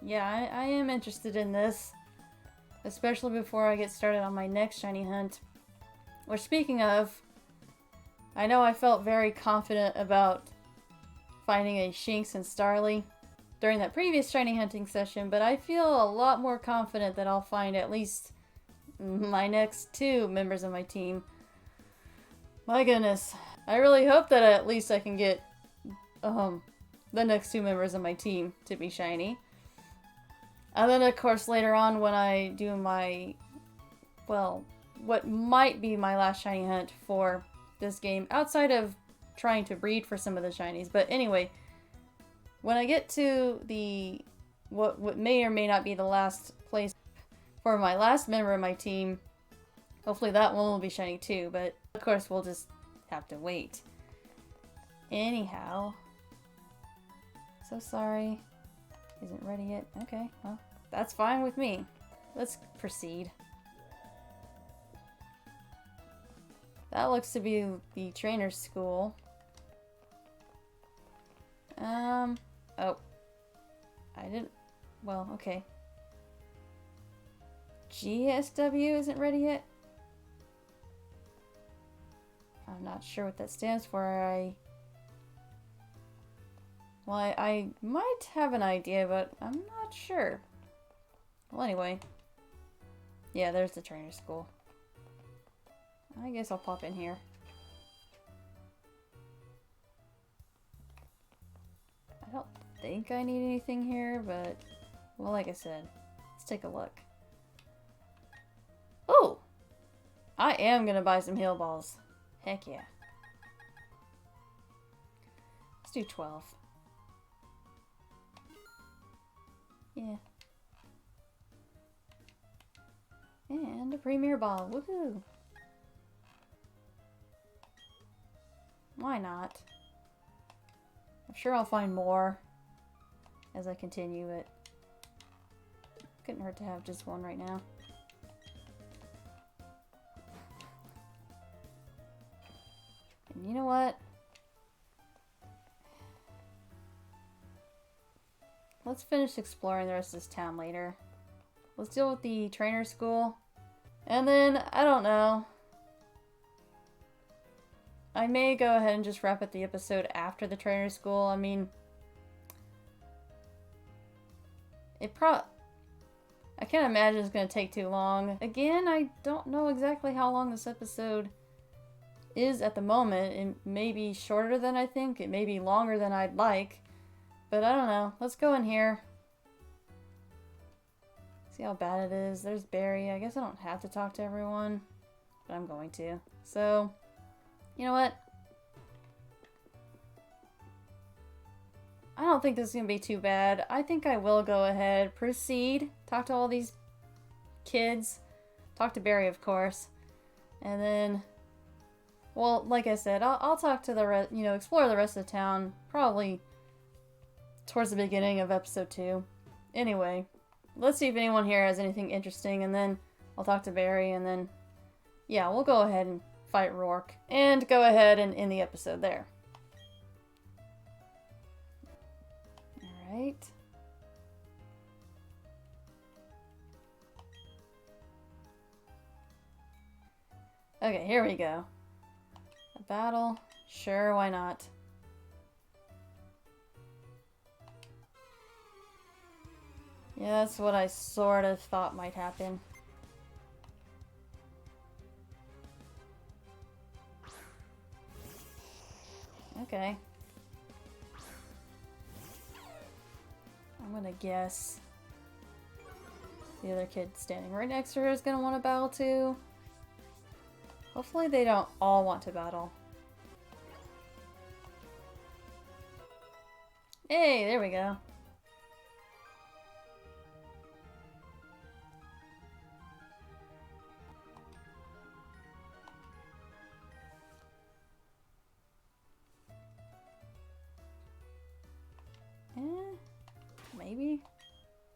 Yeah, I am interested in this. Especially before I get started on my next shiny hunt. Which, speaking of, I know I felt very confident about finding a Shinx and Starly during that previous shiny hunting session, but I feel a lot more confident that I'll find at least my next 2 members of my team. My goodness. I really hope that at least I can get the next 2 members of my team to be shiny. And then, of course, later on when I do my, well, what might be my last shiny hunt for this game, outside of trying to breed for some of the shinies. But anyway, when I get to the, what may or may not be the last place for my last member of my team, hopefully that one will be shiny too, but of course we'll just have to wait. Anyhow, so sorry. Isn't ready yet. Okay, well, that's fine with me. Let's proceed. That looks to be the trainer's school. Oh. I didn't, well, okay. GSW isn't ready yet? I'm not sure what that stands for. Well, I might have an idea, but I'm not sure. Well, anyway. Yeah, there's the trainer school. I guess I'll pop in here. I don't think I need anything here, but, well, like I said, let's take a look. Oh! I am gonna buy some heal balls. Heck yeah. Let's do 12. Yeah. And a premier ball. Woohoo! Why not? I'm sure I'll find more as I continue it. Couldn't hurt to have just one right now. And you know what? Let's finish exploring the rest of this town later. Let's deal with the trainer school. And then, I don't know. I may go ahead and just wrap up the episode after the trainer school. I mean, I can't imagine it's going to take too long. Again, I don't know exactly how long this episode is at the moment. It may be shorter than I think. It may be longer than I'd like. But I don't know. Let's go in here. See how bad it is. There's Barry. I guess I don't have to talk to everyone, but I'm going to. So, you know what? I don't think this is going to be too bad. I think I will go ahead, proceed, talk to all these kids, talk to Barry, of course, and then, well, like I said, I'll talk to the explore the rest of the town, probably towards the beginning of episode 2. Anyway, let's see if anyone here has anything interesting, and then I'll talk to Barry, and then, yeah, we'll go ahead and fight Rourke, and go ahead and end the episode there. Alright. Okay, here we go. A battle? Sure, why not? Yeah, that's what I sort of thought might happen. Okay. I'm gonna guess the other kid standing right next to her is gonna want to battle too. Hopefully they don't all want to battle. Hey, there we go. Maybe?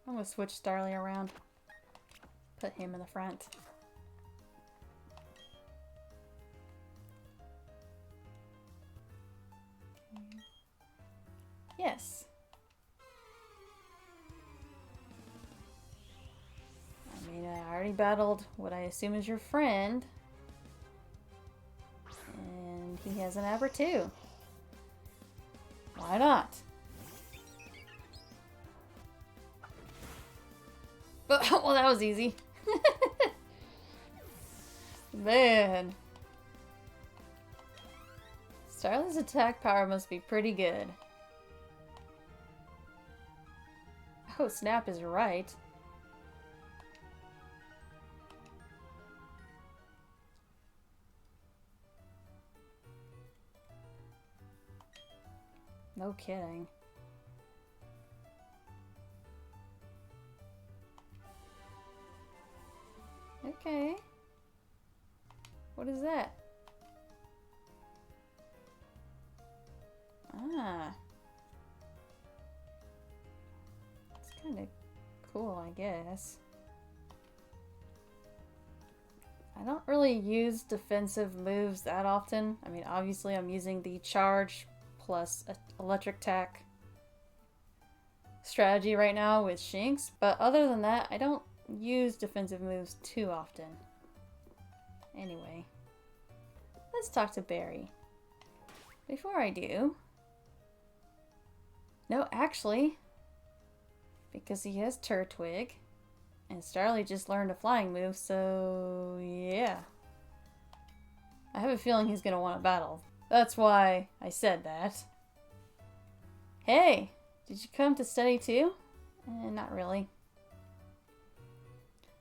I'm gonna switch Starly around. Put him in the front. Yes. I mean, I already battled what I assume is your friend. And he has an Aber too. Why not? But, well, that was easy. Man. Starly's attack power must be pretty good. Oh, Snap is right. No kidding. Okay. What is that? Ah. It's kind of cool, I guess. I don't really use defensive moves that often. I mean, obviously I'm using the charge plus electric attack strategy right now with Shinx, but other than that, I don't use defensive moves too often. Anyway, let's talk to Barry. Before I do... No, actually, because he has Turtwig, and Starly just learned a flying move, so yeah. I have a feeling he's gonna want to battle. That's why I said that. Hey, did you come to study too? Not really.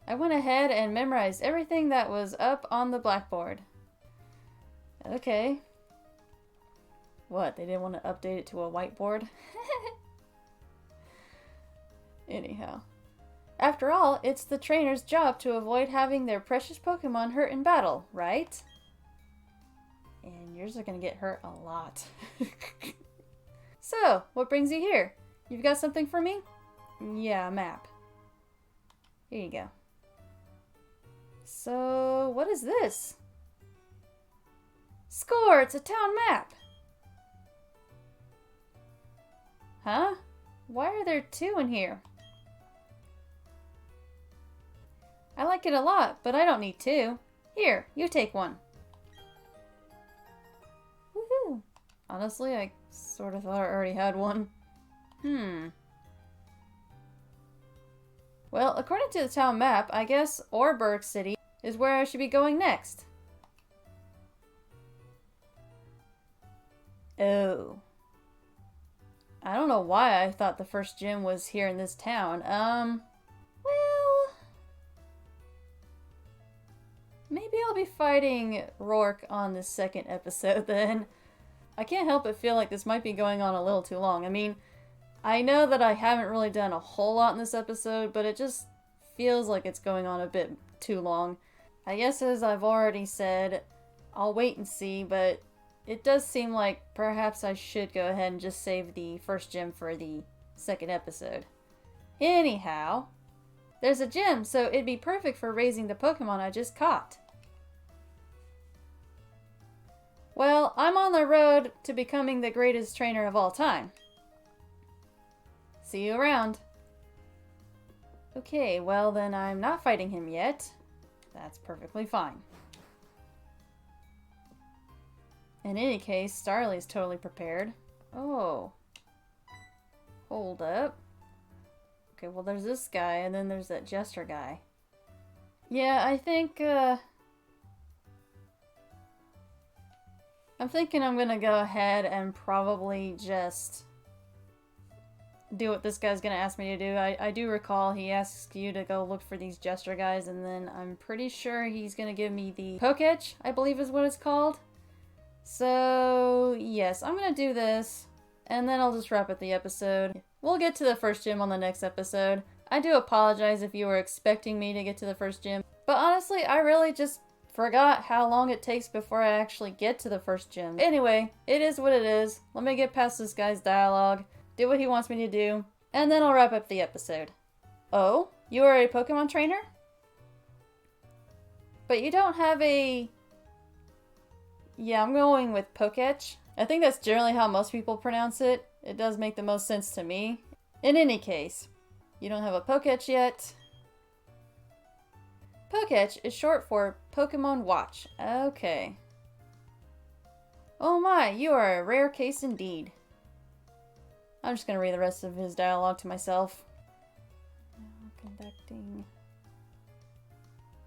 I went ahead and memorized everything that was up on the blackboard. Okay. What, they didn't want to update it to a whiteboard? Anyhow. After all, it's the trainer's job to avoid having their precious Pokemon hurt in battle, right? And yours are gonna get hurt a lot. So, what brings you here? You've got something for me? Yeah, a map. Here you go. So, what is this? Score! It's a town map! Huh? Why are there two in here? I like it a lot, but I don't need two. Here, you take one. Woohoo! Honestly, I sort of thought I already had one. Well, according to the town map, I guess Orberg City is where I should be going next. Oh. I don't know why I thought the first gym was here in this town. Well... Maybe I'll be fighting Rourke on this second episode then. I can't help but feel like this might be going on a little too long. I mean, I know that I haven't really done a whole lot in this episode, but it just feels like it's going on a bit too long. I guess as I've already said, I'll wait and see, but it does seem like perhaps I should go ahead and just save the first gym for the second episode. Anyhow, there's a gym, so it'd be perfect for raising the Pokemon I just caught. Well, I'm on the road to becoming the greatest trainer of all time. See you around. Okay, well then I'm not fighting him yet. That's perfectly fine. In any case, Starly's totally prepared. Oh. Hold up. Okay, well there's this guy, and then there's that Jester guy. Yeah, I think, I'm thinking I'm gonna go ahead and probably just do what this guy's gonna ask me to do. I do recall he asks you to go look for these Jester guys, and then I'm pretty sure he's gonna give me the Poketch, I believe is what it's called. So, yes, I'm gonna do this, and then I'll just wrap up the episode. We'll get to the first gym on the next episode. I do apologize if you were expecting me to get to the first gym, but honestly, I really just forgot how long it takes before I actually get to the first gym. Anyway, it is what it is. Let me get past this guy's dialogue, do what he wants me to do, and then I'll wrap up the episode. Oh, you are a Pokemon trainer? But you don't have a... Yeah, I'm going with Poketch. I think that's generally how most people pronounce it. It does make the most sense to me. In any case, you don't have a Poketch yet. Poketch is short for Pokemon Watch. Okay. Oh my, you are a rare case indeed. I'm just gonna read the rest of his dialogue to myself. Okay. Conducting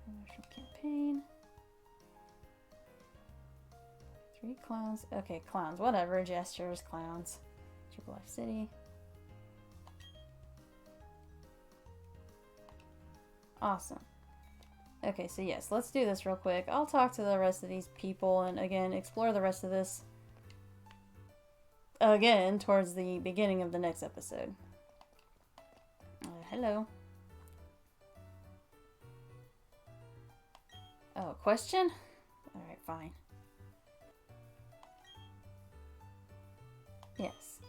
promotional campaign. 3 clowns. Okay, clowns. Whatever. Gestures, clowns. Triple F City. Awesome. Okay, so yes, let's do this real quick. I'll talk to the rest of these people and again explore the rest of this again towards the beginning of the next episode. Hello. Oh, question? Alright, fine. Yes.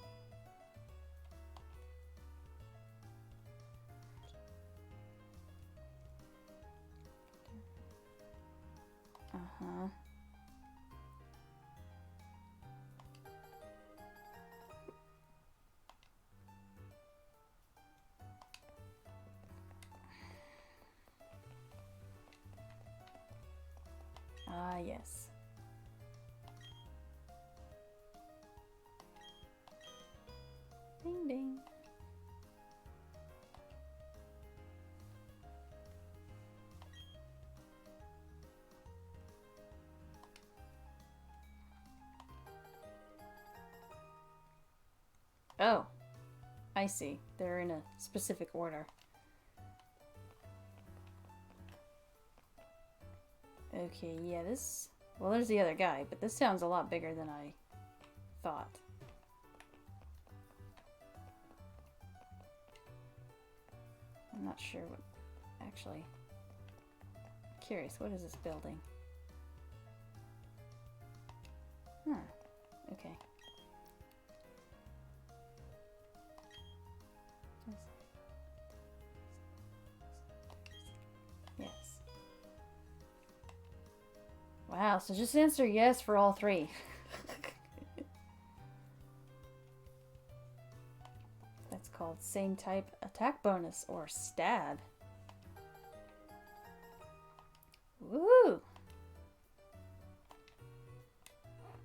Uh-huh. Ah, yes. Ding ding. Oh, I see. They're in a specific order. Okay, yeah, this... Well, there's the other guy, but this sounds a lot bigger than I thought. I'm not sure what... Actually... I'm curious, what is this building? Huh. Okay. Yes. Wow, so just answer yes for all 3. That's called same type attack bonus or stab. Woo!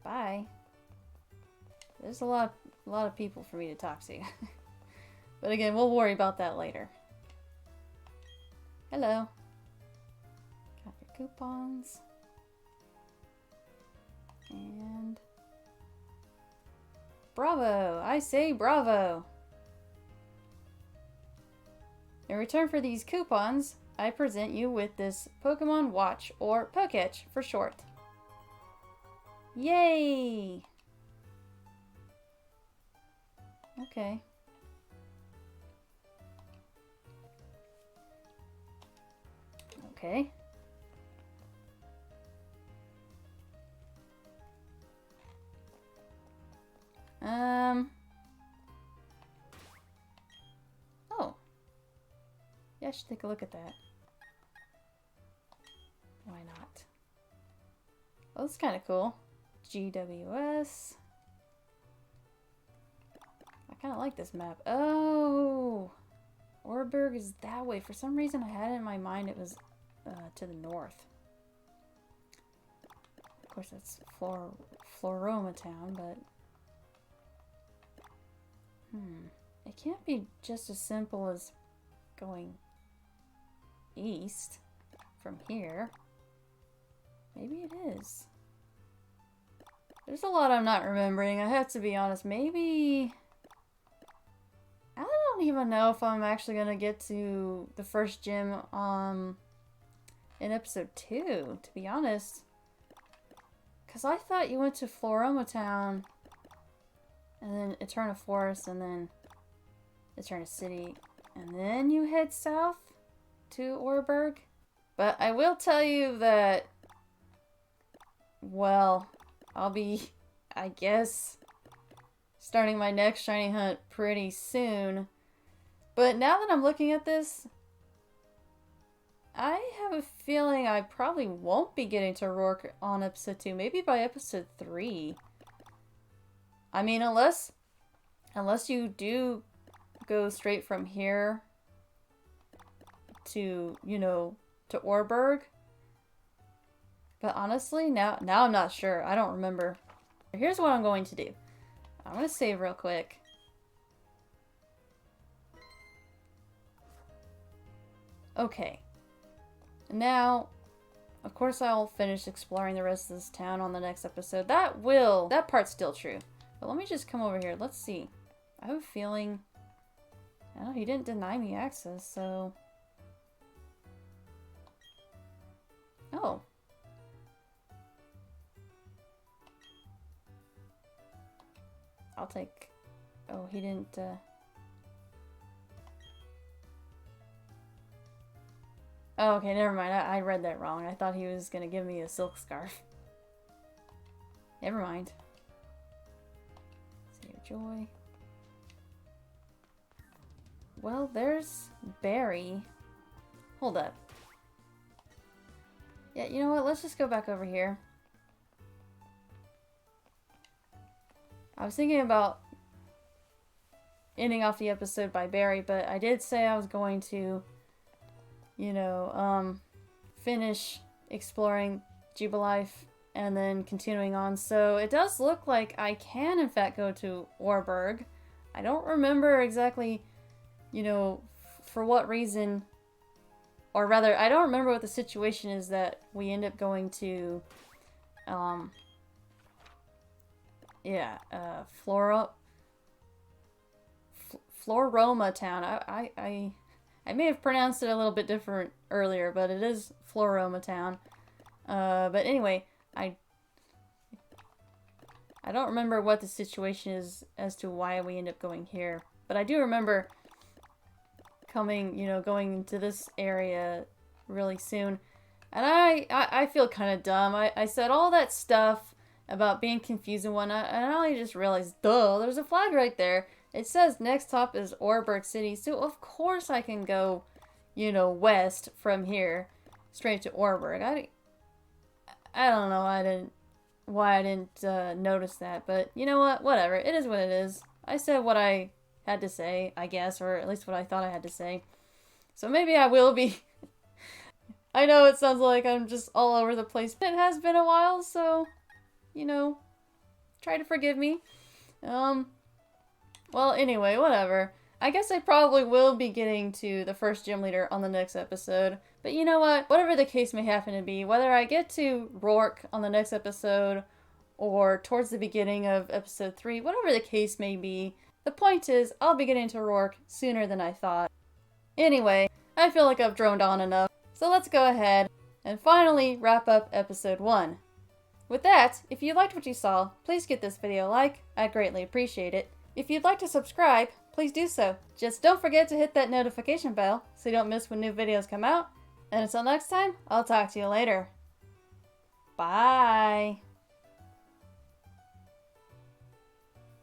Bye. There's a lot of people for me to talk to. But again, we'll worry about that later. Hello. Got your coupons. And... Bravo! I say bravo! In return for these coupons, I present you with this Pokemon Watch, or Poketch for short. Yay! Okay. Okay. Oh. Yeah, I should take a look at that. Why not? Well, that's kind of cool. GWS. I kind of like this map. Oh! Orberg is that way. For some reason, I had it in my mind it was to the north. Of course, that's Floroma Town, but... It can't be just as simple as going east from here. Maybe it is. There's a lot I'm not remembering. I have to be honest. Maybe... I don't even know if I'm actually going to get to the first gym in episode 2, to be honest. Because I thought you went to Floroma Town, and then Eterna Forest, and then Eterna City, and then you head south to Orberg. But I will tell you that, well, I'll be, I guess, starting my next shiny hunt pretty soon. But now that I'm looking at this, I have a feeling I probably won't be getting to Rourke on episode 2. Maybe by episode 3. I mean, unless you do go straight from here to, you know, to Orberg. But honestly, now I'm not sure. I don't remember. Here's what I'm going to do. I'm going to save real quick. Okay. Now, of course I'll finish exploring the rest of this town on the next episode. That part's still true. But let me just come over here. Let's see. I have a feeling... Oh, he didn't deny me access, so... Oh. I'll take... Oh, he didn't, Oh, okay, never mind. I read that wrong. I thought he was gonna give me a silk scarf. Never mind. See your joy. Well, there's Barry. Hold up. Yeah, you know what? Let's just go back over here. I was thinking about ending off the episode by Barry, but I did say I was going to, you know, finish exploring Jubilife and then continuing on. So it does look like I can, in fact, go to Orberg. I don't remember exactly, you know, for what reason, or rather, I don't remember what the situation is that we end up going to, Floroma town. I may have pronounced it a little bit different earlier, but it is Floroma town. But anyway, I don't remember what the situation is as to why we end up going here. But I do remember going into this area really soon. And I feel kind of dumb. I said all that stuff about being confused and whatnot, and I just realized, duh, there's a flag right there. It says next stop is Orberg City, so of course I can go, you know, west from here, straight to Orberg. I don't know why I didn't notice that, but you know what? Whatever. It is what it is. I said what I had to say, I guess, or at least what I thought I had to say. So maybe I will be... I know it sounds like I'm just all over the place, but it has been a while, so, you know, try to forgive me. Well, anyway, whatever. I guess I probably will be getting to the first gym leader on the next episode. But you know what? Whatever the case may happen to be, whether I get to Rourke on the next episode or towards the beginning of episode 3, whatever the case may be, the point is I'll be getting to Rourke sooner than I thought. Anyway, I feel like I've droned on enough, so let's go ahead and finally wrap up episode 1. With that, if you liked what you saw, please give this video a like. I'd greatly appreciate it. If you'd like to subscribe, please do so. Just don't forget to hit that notification bell so you don't miss when new videos come out. And until next time, I'll talk to you later. Bye!